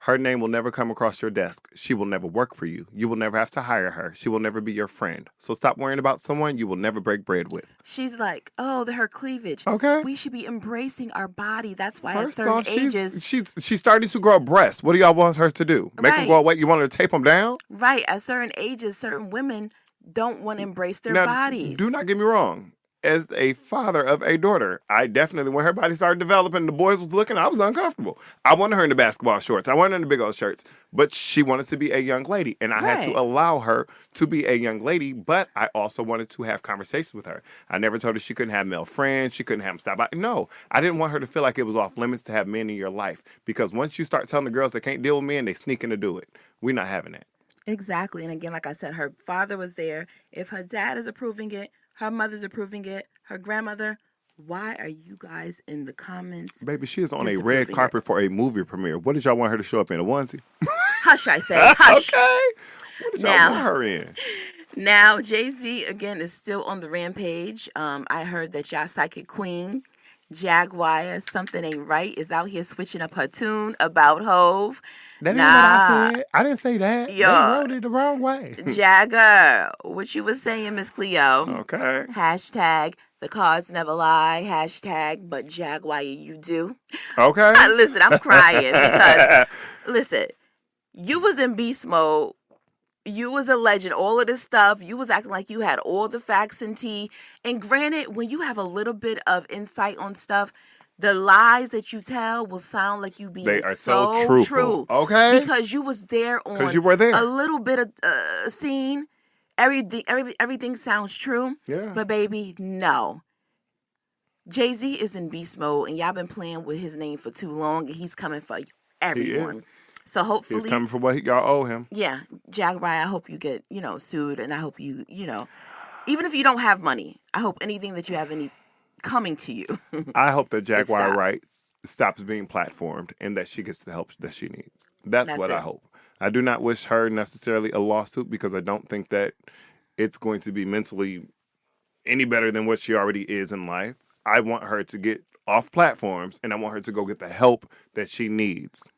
Her name will never come across your desk. She will never work for you. You will never have to hire her. She will never be your friend. So stop worrying about someone you will never break bread with. She's like, her cleavage. Okay. We should be embracing our body. That's why First at certain off, ages. she's starting to grow breasts. What do y'all want her to do? Make them go away? You want her to tape them down? Right. At certain ages, certain women don't want to embrace their bodies. Do not get me wrong. As a father of a daughter, I definitely, when her body started developing, the boys was looking, I was uncomfortable. I wanted her in the basketball shorts. I wanted her in the big old shirts. But she wanted to be a young lady. And I had to allow her to be a young lady. But I also wanted to have conversations with her. I never told her she couldn't have male friends. She couldn't have them stop by. No, I didn't want her to feel like it was off limits to have men in your life. Because once you start telling the girls they can't deal with men, they sneak in to do it. We're not having that. Exactly. And again, like I said, her father was there. If her dad is approving it, her mother's approving it, her grandmother, why are you guys in the comments? Baby, she is on a red carpet for a movie premiere. What did y'all want her to show up in, a onesie? Hush, I say. Hush. Okay. What did y'all want her in? Now, Jay-Z, again, is still on the rampage. I heard that y'all psychic queen, Jaguar, something ain't right, is out here switching up her tune about Hove. That ain't what I said. I didn't say that. They wrote it the wrong way. Jagger, what you was saying, Miss Cleo. Okay. Hashtag the cards never lie. Hashtag but Jaguar you do. Okay. Listen, I'm crying because, listen, you was in beast mode. You was a legend. All of this stuff. You was acting like you had all the facts and tea. And granted, when you have a little bit of insight on stuff, the lies that you tell will sound like you being they are so truthful. True. Okay. Because you was there on because you were there. A little bit of scene. Everything sounds true. Yeah. But baby, no. Jay-Z is in beast mode, and y'all been playing with his name for too long, and he's coming for everyone. He is. So hopefully, he's coming for what y'all owe him. Yeah, Jaguar, I hope you get sued, and I hope you even if you don't have money, I hope anything that you have coming to you. I hope that Jaguar Rights stops being platformed and that she gets the help that she needs. That's what I hope. I do not wish her necessarily a lawsuit because I don't think that it's going to be mentally any better than what she already is in life. I want her to get off platforms and I want her to go get the help that she needs.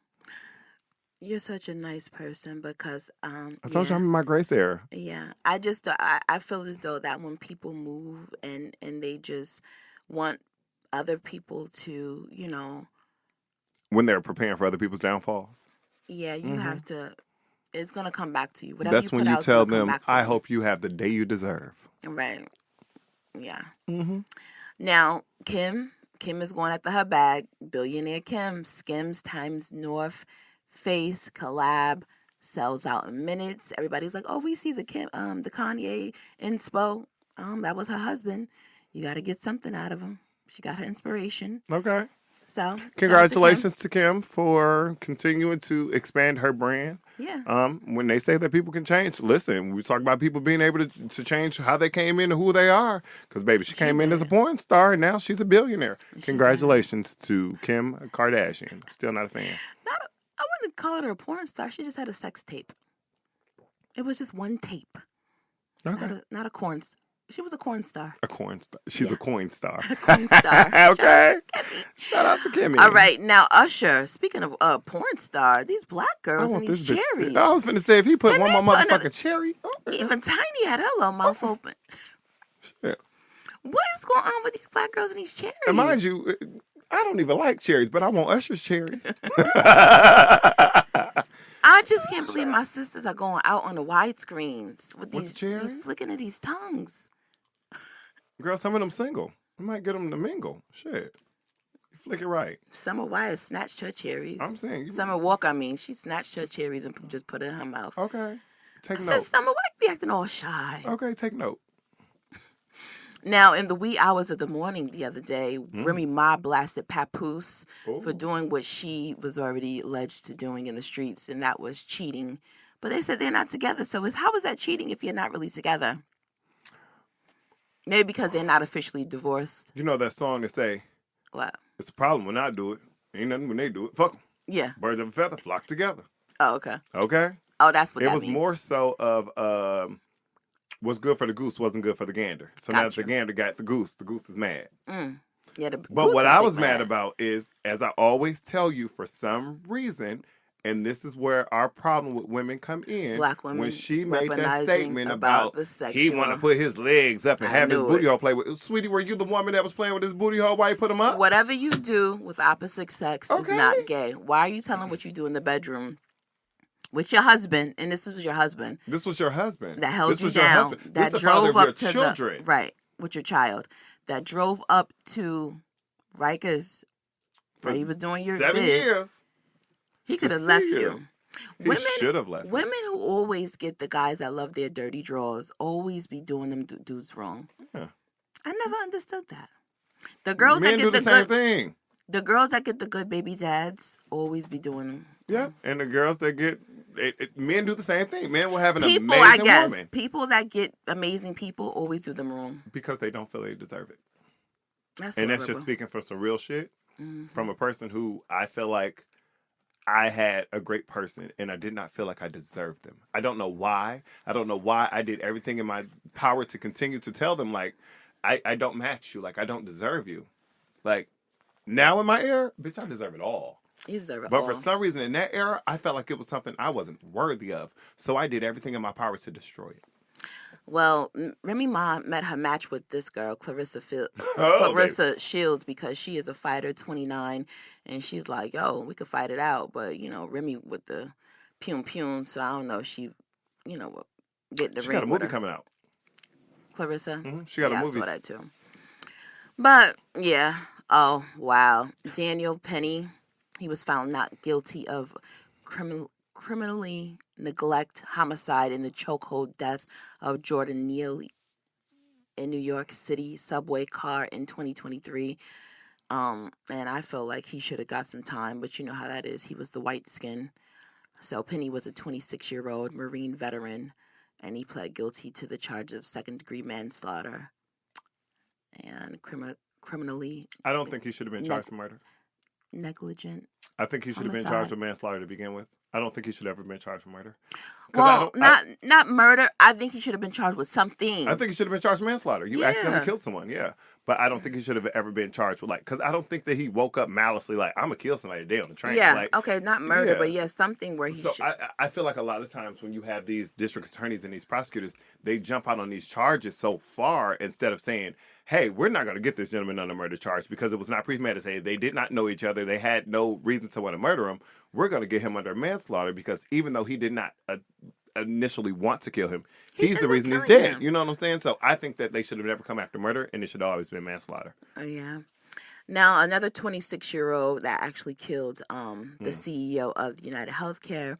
You're such a nice person because I told you I'm in my grace era. Yeah, I feel as though that when people move and they just want other people to, when they're preparing for other people's downfalls. Yeah, you have to. It's gonna come back to you. Whatever That's you when you tell them, "I hope you have the day you deserve." Right. Yeah. Mm-hmm. Now, Kim is going after her bag. Billionaire Kim, Skims times North Face collab sells out in minutes. Everybody's like, "Oh, we see the Kanye inspo. That was her husband. You got to get something out of him. She got her inspiration." Okay. So, congratulations to Kim for continuing to expand her brand. Yeah. When they say that people can change, listen, we talk about people being able to change how they came in and who they are. Because, baby, she came in as a porn star and now she's a billionaire. Congratulations to Kim Kardashian. Still not a fan. I wouldn't call her a porn star. She just had a sex tape. It was just one tape. Okay. Not a corn star. She was a corn star. A corn star. She's a coin star. A coin star. Okay. Shout out to Kimmy. All right. Now, Usher, speaking of porn star, these black girls and these cherries. I was going to say, if he put one more motherfucking cherry. Even Tiny had her little mouth open. Shit. What is going on with these black girls and these cherries? And mind you, I don't even like cherries, but I want Usher's cherries. I just can't believe my sisters are going out on the widescreens with these flicking of these tongues. Girl, some of them single. I might get them to mingle. Shit. You flick it right. Summer Wire snatched her cherries. I'm saying. Summer Walker, she snatched her cherries and just put it in her mouth. Okay. Take note. I said, Summer, why you be acting all shy? Okay, take note. Now, in the wee hours of the morning the other day, Remy Ma blasted Papoose for doing what she was already alleged to doing in the streets, and that was cheating. But they said they're not together. So how is that cheating if you're not really together? Maybe because they're not officially divorced. You know that song that say, What? It's a problem when I do it. Ain't nothing when they do it. Fuck 'em. Yeah. Birds of a feather flock together. Oh, okay. Okay? Oh, that's what that means. It was more so of what's good for the goose wasn't good for the gander. So now that the gander got the goose is mad. Yeah, but what I was mad about is, as I always tell you, for some reason, and this is where our problem with women come in. Black women, when she made that statement about the sexual, he want to put his legs up and have his booty hole play with. Sweetie, were you the woman that was playing with his booty hole while you put him up? Whatever you do with opposite sex is not gay. Why are you telling what you do in the bedroom with your husband? And this was your husband. This was your husband that held this you was down. Your husband. That this drove the father up of your to children. right with your child. That drove up to Rikers. He was doing your 7 years. He could have left you. He should have left. Women who always get the guys that love their dirty drawers always be doing them dudes wrong. Yeah. I never understood that. The girls Men that get do the same thing. The girls that get the good baby dads always be doing them. Yeah, and the girls that get men do the same thing. Men will have an amazing woman. People that get amazing people always do them wrong because they don't feel they deserve it. That's just speaking for some real shit from a person who I feel like I had a great person and I did not feel like I deserved them. I don't know why. I don't know why I did everything in my power to continue to tell them, like, I don't match you. Like, I don't deserve you. Like, now in my era, bitch, I deserve it all. You deserve it all. But for some reason in that era, I felt like it was something I wasn't worthy of. So I did everything in my power to destroy it. Well, Remy Ma met her match with this girl, Clarissa Shields, because she is a fighter, 29, and she's like, yo, we could fight it out. But, you know, Remy with the pum, so I don't know if she, you know, get the ring. She got a movie coming out. Clarissa? Mm-hmm. She got a movie. I saw that too. But, yeah. Oh, wow. Daniel Penny, he was found not guilty of criminally neglect homicide in the chokehold death of Jordan Neely in New York City subway car in 2023. And I feel like he should have got some time, but you know how that is. He was the white skin. So Penny was a 26-year-old Marine veteran, and he pled guilty to the charge of second-degree manslaughter and criminally. I don't think he should have been charged with murder. Negligent. I think he should have been charged with manslaughter to begin with. I don't think he should have ever been charged with murder. Well, not murder. I think he should have been charged with something. I think he should have been charged with manslaughter. You accidentally killed someone, yeah. But I don't think he should have ever been charged with, like, because I don't think that he woke up maliciously like, I'm going to kill somebody today on the train. Yeah, like, okay, not murder, but something where he should. I feel like a lot of times when you have these district attorneys and these prosecutors, they jump out on these charges so far instead of saying, hey, we're not going to get this gentleman on a murder charge because it was not premeditated. They did not know each other. They had no reason to want to murder him. We're going to get him under manslaughter because even though he did not initially want to kill him, he's the reason he's dead. You know what I'm saying? So I think that they should have never come after murder, and it should have always been manslaughter. Oh, yeah. Now, another 26-year-old that actually killed the CEO of United Healthcare,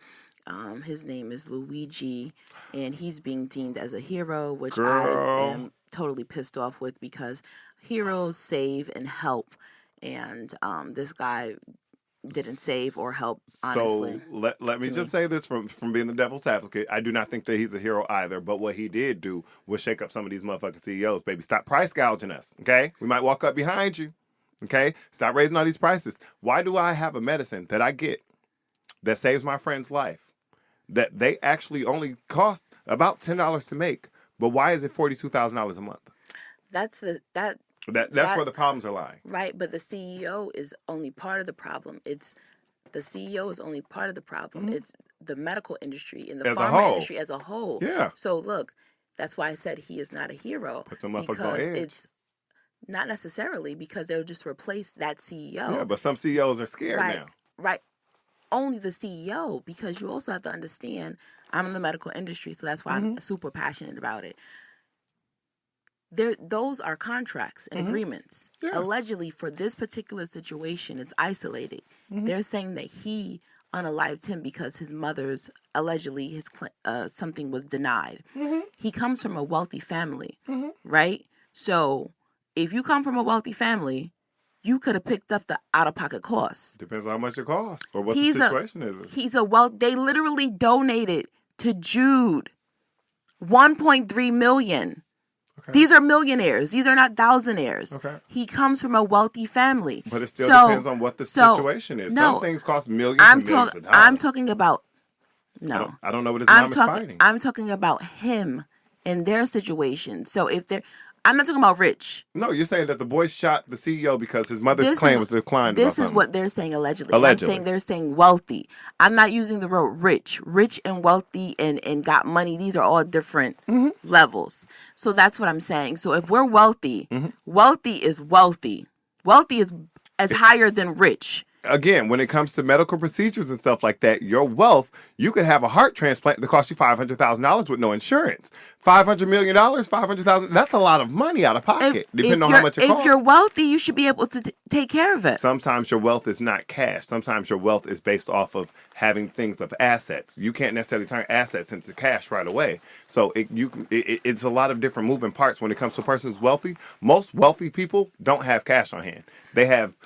his name is Luigi, and he's being deemed as a hero, which I am totally pissed off with because heroes save and help, and this guy didn't save or help, honestly. So let me just say this from being the devil's advocate. I do not think that he's a hero either, but what he did do was shake up some of these motherfucking CEOs. Baby, stop price gouging us, okay? We might walk up behind you, okay? Stop raising all these prices. Why do I have a medicine that I get that saves my friend's life that they actually only cost about $10 to make, but why is it $42,000 a month? That's where the problems are lying. Right, but the CEO is only part of the problem. It's It's the medical industry and the pharma industry as a whole. Yeah. So look, that's why I said he is not a hero. Put the motherfuckers on edge. It's not necessarily because they'll just replace that CEO. Yeah, but some CEOs are scared now. Right. Only the CEO, because you also have to understand, I'm in the medical industry, so that's why I'm super passionate about it. Those are contracts and agreements. Yeah. Allegedly, for this particular situation, it's isolated. They're saying that he unalived him because his mother's, allegedly, something was denied. He comes from a wealthy family, right? So if you come from a wealthy family, you could have picked up the out-of-pocket costs. Depends on how much it costs or what the situation is. They literally donated to Jude $1.3 million. Okay. These are millionaires. These are not thousandaires. Okay. He comes from a wealthy family. But it still depends on what the situation is. No, some things cost millions and millions of dollars. I'm talking about no. I don't know what his mom is fighting. I'm talking about him and their situation. So if they're, I'm not talking about rich. No, you're saying that the boy shot the CEO because his mother's claim was declined. This is what they're saying allegedly. Allegedly. I'm saying they're saying wealthy. I'm not using the word rich. Rich and wealthy and got money. These are all different levels. So that's what I'm saying. So if we're wealthy, wealthy is wealthy. Wealthy is as higher than rich. Again, when it comes to medical procedures and stuff like that, your wealth, you could have a heart transplant that costs you $500,000 with no insurance. $500 million, $500,000, that's a lot of money out of pocket, depending on how much it costs. If you're wealthy, you should be able to take care of it. Sometimes your wealth is not cash. Sometimes your wealth is based off of having things of assets. You can't necessarily turn assets into cash right away. So it's a lot of different moving parts when it comes to a person who's wealthy. Most wealthy people don't have cash on hand. They have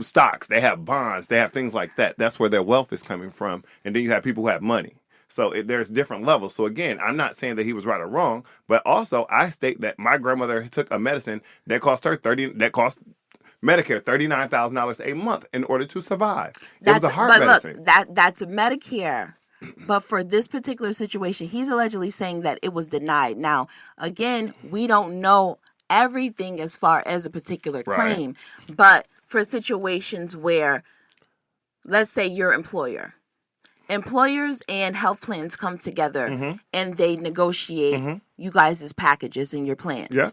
stocks, they have bonds, they have things like that. That's where their wealth is coming from. And then you have people who have money. So there's different levels. So again, I'm not saying that he was right or wrong, but also I state that my grandmother took a medicine that cost Medicare $39,000 a month in order to survive. It was a heart medicine. Look, that's Medicare. But for this particular situation, he's allegedly saying that it was denied. Now, again, we don't know everything as far as a particular claim, but for situations where, let's say your employers and health plans come together and they negotiate you guys' packages and your plans. Yeah.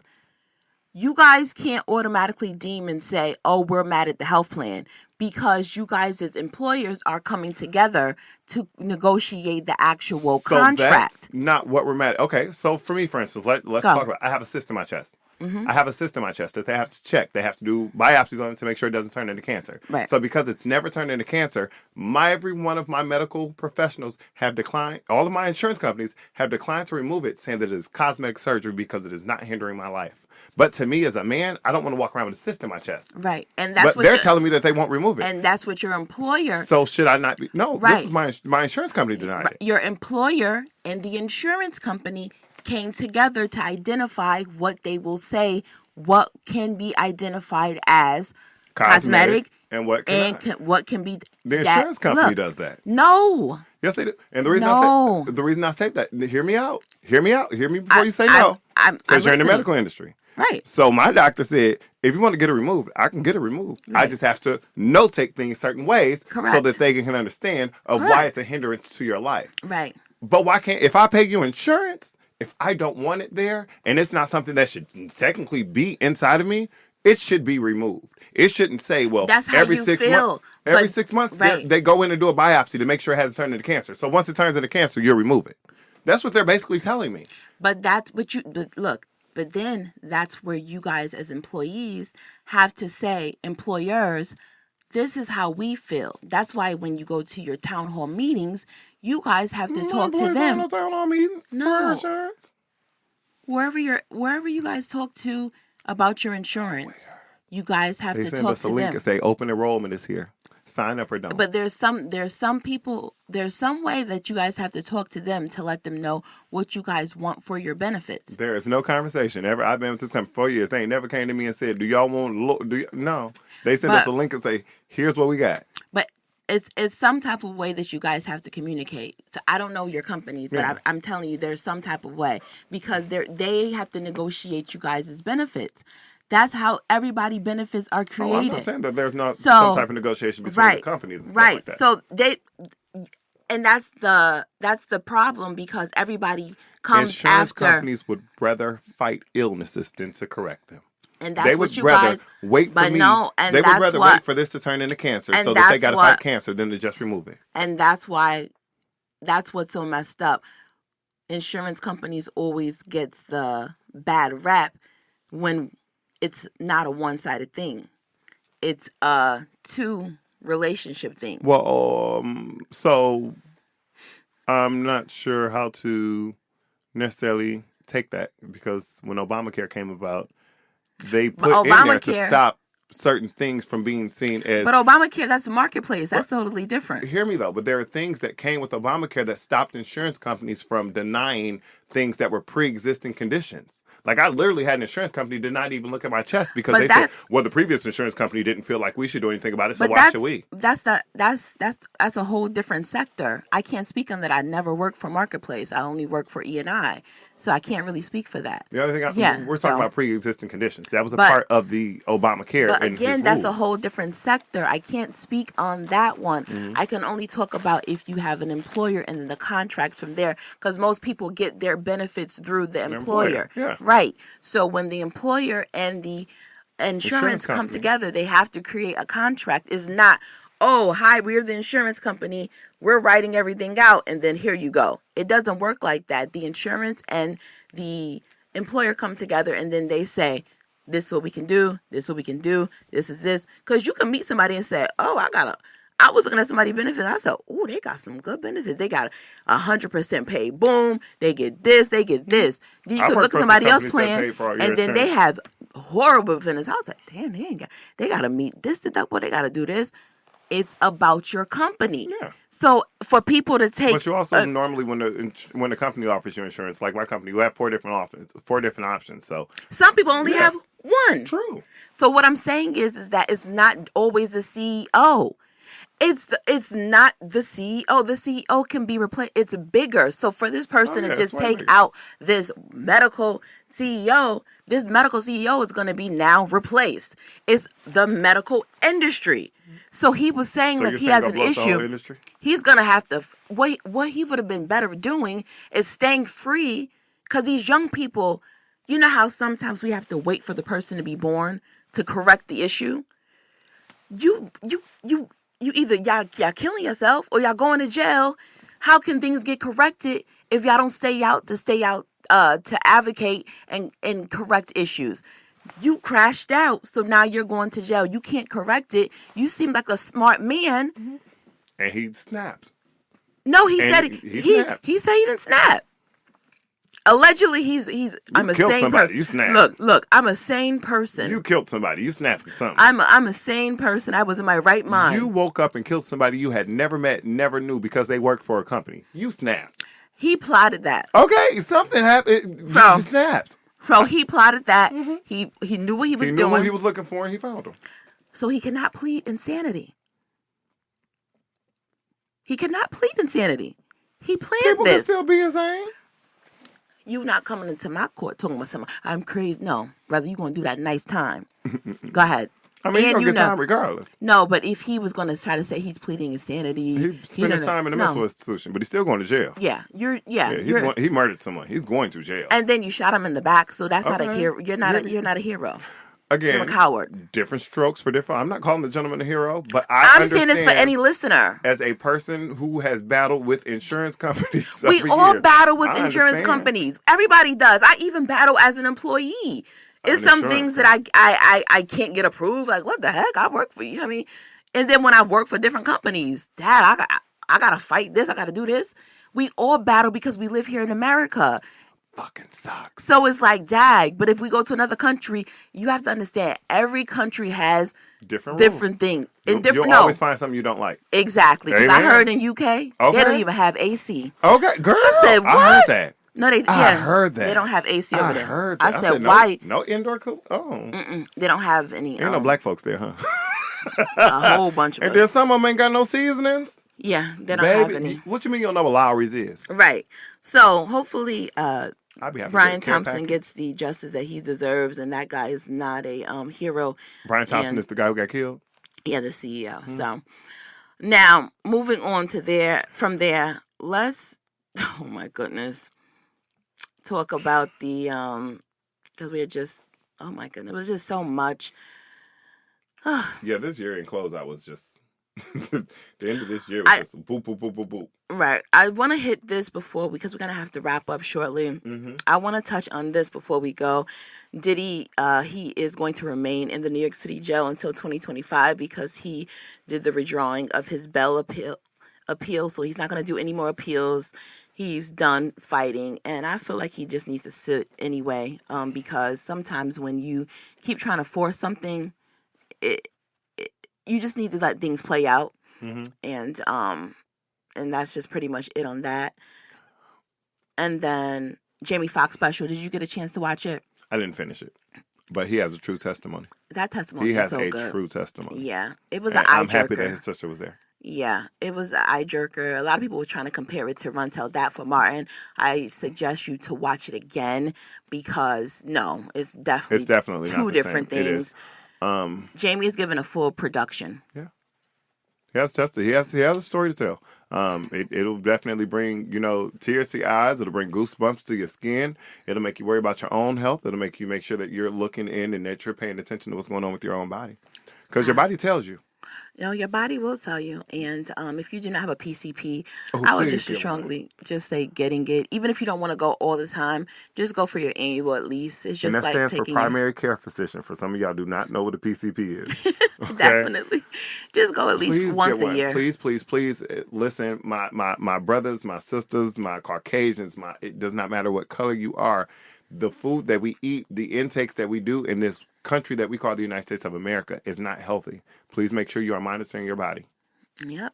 You guys can't automatically deem and say, oh, we're mad at the health plan, because you guys as employers are coming together to negotiate the actual contract. That's not what we're mad at. Okay, so for me, for instance, let's talk about, I have a cyst in my chest. I have a cyst in my chest that they have to check. They have to do biopsies on it to make sure it doesn't turn into cancer. Right. So because it's never turned into cancer, every one of my medical professionals have declined, all of my insurance companies have declined to remove it, saying that it is cosmetic surgery because it is not hindering my life. But to me as a man, I don't want to walk around with a cyst in my chest. Right. And that's but they're telling me that they won't remove it. And that's what your employer. So should I not be? No, right. This is my insurance company denied it. Your employer and the insurance company came together to identify what they will say, what can be identified as cosmetic and what cannot. What can be. The insurance company does that. No. Yes, they do. And the reason I say that, hear me out. Hear me before you say no. Because you're in the medical industry. Right. So my doctor said, if you want to get it removed, I can get it removed. Right. I just have to notate things certain ways so that they can understand why it's a hindrance to your life. Right. But why can't, if I pay you insurance, if I don't want it there, and it's not something that should technically be inside of me, it should be removed. It shouldn't say, well, that's how every you 6 feel. months, every 6 months they go in and do a biopsy to make sure it hasn't turned into cancer. So once it turns into cancer, you'll remove it. That's what they're basically telling me. But that's what look. But then that's where you guys as employees have to say, employers, this is how we feel. That's why when you go to your town hall meetings, you guys have to talk to them. No town hall meetings. No. Insurance. Wherever you guys talk to about your insurance, you guys have to talk to them. They send us a link and say open enrollment is here. Sign up or don't. But there's some people, there's some way that you guys have to talk to them to let them know what you guys want for your benefits. There is no conversation ever. I've been with this company for 4 years. They ain't never came to me and said, do y'all want no. They send us a link and say, here's what we got. But it's some type of way that you guys have to communicate. So I don't know your company, but I'm telling you there's some type of way, because they have to negotiate you guys' benefits. That's how everybody benefits are created. I'm not saying that there's not some type of negotiation between the companies and stuff like that. So that's the problem, because everybody comes Insurance after. companies would rather fight illnesses than to correct them. And that's they what would you rather guys wait for me. No, and they that's would rather wait for this to turn into cancer so that they got to fight cancer than to just remove it. And that's what's so messed up. Insurance companies always gets the bad rap when it's not a one-sided thing. It's a two-relationship thing. Well, so I'm not sure how to necessarily take that, because when Obamacare came about, they put in there to stop certain things from being seen as... But Obamacare, that's a marketplace. That's totally different. Hear me, though. But there are things that came with Obamacare that stopped insurance companies from denying things that were pre-existing conditions. Like, I literally had an insurance company did not even look at my chest because But they said, that's- well, the previous insurance company didn't feel like we should do anything about it, so But why should we? that's a whole different sector. I can't speak on that. I never worked for Marketplace. I only work for E&I, so I can't really speak for that. The other thing, we're talking about pre-existing conditions. That was a part of the Obamacare. But again, that's a whole different sector. I can't speak on that one. I can only talk about if you have an employer and then the contracts from there, because most people get their benefits through the employer. Yeah. Right. So when the employer and the insurance come together, they have to create a contract. It's not, oh, hi, we're the insurance company, we're writing everything out, and then here you go. It doesn't work like that. The insurance and the employer come together, and then they say, this is what we can do, this is what we can do, this is this. Because you can meet somebody and say, oh, I was looking at somebody's benefits. I said, oh, they got some good benefits. They got 100% pay. Boom. They get this. They get this. Then you could look at somebody else's plan, and then they have horrible benefits. I was like, damn, they got to meet this deductible. They got to do this. It's about your company. Yeah. So for people to take, but you also normally when the company offers you insurance, like my company, you have 4 different options. So some people only have one. True. So what I'm saying is that it's not always the CEO. It's not the CEO. The CEO can be replaced. It's bigger. So for this person to just take out this medical CEO, this medical CEO is going to be now replaced. It's the medical industry. So he was saying that he has an issue. He's going to have to wait. What he would have been better doing is staying free, because these young people, you know how sometimes we have to wait for the person to be born to correct the issue? You either y'all killing yourself or y'all going to jail. How can things get corrected if y'all don't stay out to advocate and correct issues? You crashed out, so now you're going to jail. You can't correct it. You seem like a smart man. And he snapped. No, he said he said he didn't snap. Allegedly, I'm a sane person. You snapped. Look, I'm a sane person. You killed somebody. You snapped at something. I'm a sane person. I was in my right mind. You woke up and killed somebody you had never met, never knew because they worked for a company. You snapped. He plotted that. Okay, something happened. You snapped. So he plotted that. He knew what he was doing. He knew what he was looking for, and he found him. So he cannot plead insanity. He cannot plead insanity. He planned People this. People can still be insane. You not coming into my court talking about something. I'm crazy. No, brother, you gonna do that nice time. Go ahead. I mean, you're going to get time regardless. No, but if he was going to try to say he's pleading insanity. He spent his time in the mental institution, but he's still going to jail. Yeah, he murdered someone. He's going to jail. And then you shot him in the back, so that's not a hero. You're not a hero. Again, you're a coward. Different strokes for different. I'm not calling the gentleman a hero, but I'm saying this for any listener. As a person who has battled with insurance companies, we all battle with insurance companies. Everybody does. I even battle as an employee. It's some things that I can't get approved. Like, what the heck? I work for you. I mean, and then when I work for different companies, Dad, I gotta fight this. I gotta do this. We all battle because we live here in America. Fucking sucks. So it's like, dag. But if we go to another country, you have to understand every country has different things. You'll always find something you don't like. Exactly. Because I heard in UK, they don't even have AC. Okay, girl. I said, what? I heard that. No, I heard that. They don't have AC over there. I heard that. I said, why? No indoor cool. Oh. They don't have any. Ain't no black folks there, huh? A whole bunch of and then some of them ain't got no seasonings. Yeah, they don't have any. What you mean you don't know what Lowry's is? Right. So hopefully Brian Thompson gets the justice that he deserves, and that guy is not a hero. Brian Thompson is the guy who got killed? Yeah, the CEO. Mm-hmm. So now moving on to from there, let's, oh my goodness, talk about the, because we're just, oh my goodness, it was just so much. Yeah, this year in closeout was just, the end of this year was just boop, boop, boop, boop, boop. Right. I want to hit this because we're going to have to wrap up shortly. Mm-hmm. I want to touch on this before we go. Diddy, he is going to remain in the New York City jail until 2025 because he did the redrawing of his bail appeal. So he's not going to do any more appeals. He's done fighting. And I feel like he just needs to sit anyway because sometimes when you keep trying to force something, you just need to let things play out. Mm-hmm. And that's just pretty much it on that. And then Jamie Foxx special. Did you get a chance to watch it? I didn't finish it, but he has a true testimony. That testimony He is has so a good. true testimony. Yeah, it was an eye I'm happy jerker. that his sister was there. Yeah, it was an eye jerker. A lot of people were trying to compare it to Run Tell That for Martin. I suggest you to watch it again because no, it's definitely not two the different same. things. It is. Jamie is given a full production. Yeah, he has tested. He has a story to tell. It'll definitely bring tears to your eyes. It'll bring goosebumps to your skin. It'll make you worry about your own health. It'll make you make sure that you're looking in and that you're paying attention to what's going on with your own body, because your body tells you. Your body will tell you. And if you do not have a PCP, Oh, I would just strongly just say getting it. Even if you don't want to go all the time, just go for your annual at least. It's just and that like stands taking for primary care physician. For some of y'all do not know what a PCP is. Okay? Definitely. Just go at least once a year. Please, please, please listen. My brothers, my sisters, my Caucasians, it does not matter what color you are. The food that we eat, the intakes that we do in this country that we call the United States of America is not healthy. Please make sure you are monitoring your body. Yep.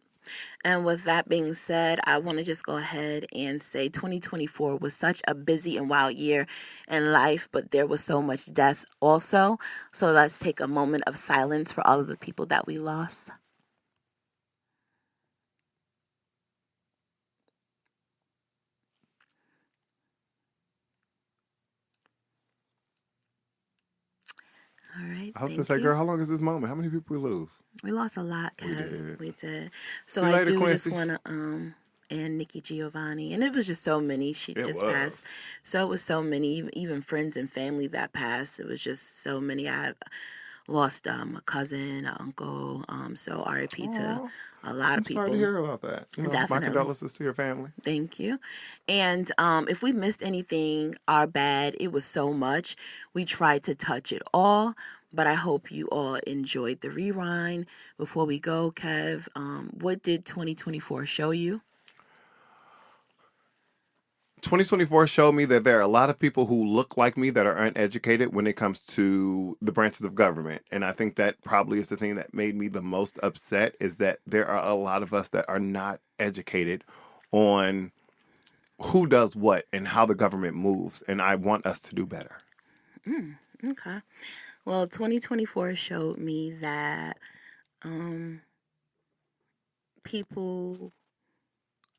And with that being said, I want to just go ahead and say 2024 was such a busy and wild year in life, but there was so much death also. So let's take a moment of silence for all of the people that we lost. All right. I was going to say, girl, how long is this moment? How many people we lose? We lost a lot, Kev. We did. So I do Quincy. just want to and Nikki Giovanni, and it was just so many. She just passed. So it was so many, even friends and family that passed. It was just so many. I lost a cousin, an uncle. So RIP to a lot of people. I'm sorry to hear about that. Definitely. My condolences to your family. Thank you. And if we missed anything, our bad. It was so much. We tried to touch it all. But I hope you all enjoyed the rewind. Before we go, Kev, what did 2024 show you? 2024 showed me that there are a lot of people who look like me that are uneducated when it comes to the branches of government. And I think that probably is the thing that made me the most upset, is that there are a lot of us that are not educated on who does what and how the government moves. And I want us to do better. Okay. Well, 2024 showed me that people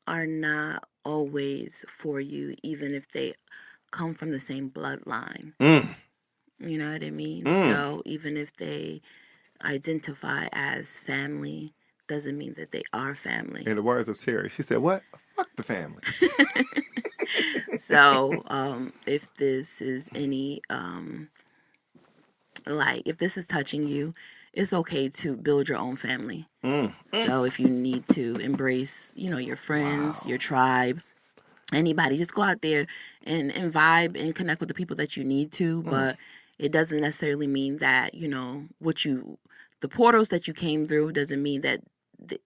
are not always for you, even if they come from the same bloodline. You know what I mean? So even if they identify as family, doesn't mean that they are family. In the words of Siri, she said, what? Fuck the family. So if this is any, if this is touching you, it's okay to build your own family. So if you need to embrace, your friends, your tribe, anybody, just go out there and vibe and connect with the people that you need to. But it doesn't necessarily mean that, the portals that you came through doesn't mean that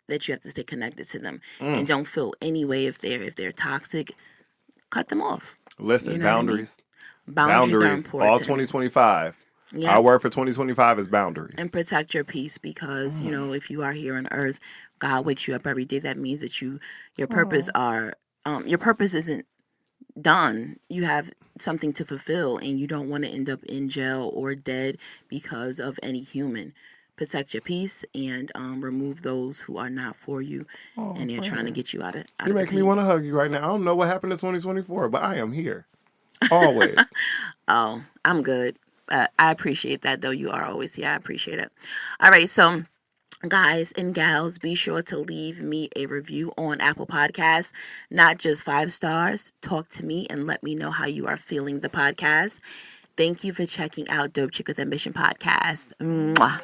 you have to stay connected to them. And don't feel any way if they're toxic. Cut them off. Listen, boundaries. Boundaries are important. All 2025. Yeah. Our word for 2025 is boundaries. And protect your peace because, if you are here on earth, God wakes you up every day. That means that your purpose your purpose isn't done. You have something to fulfill and you don't want to end up in jail or dead because of any human. Protect your peace and remove those who are not for you and they're trying to get you out of You make me want to hug you right now. I don't know what happened in 2024, but I am here. Always. Oh, I'm good. I appreciate that, though. You are always here. I appreciate it. All right. So, guys and gals, be sure to leave me a review on Apple Podcasts. Not just 5 stars. Talk to me and let me know how you are feeling the podcast. Thank you for checking out Dope Chick with Ambition podcast. Mwah.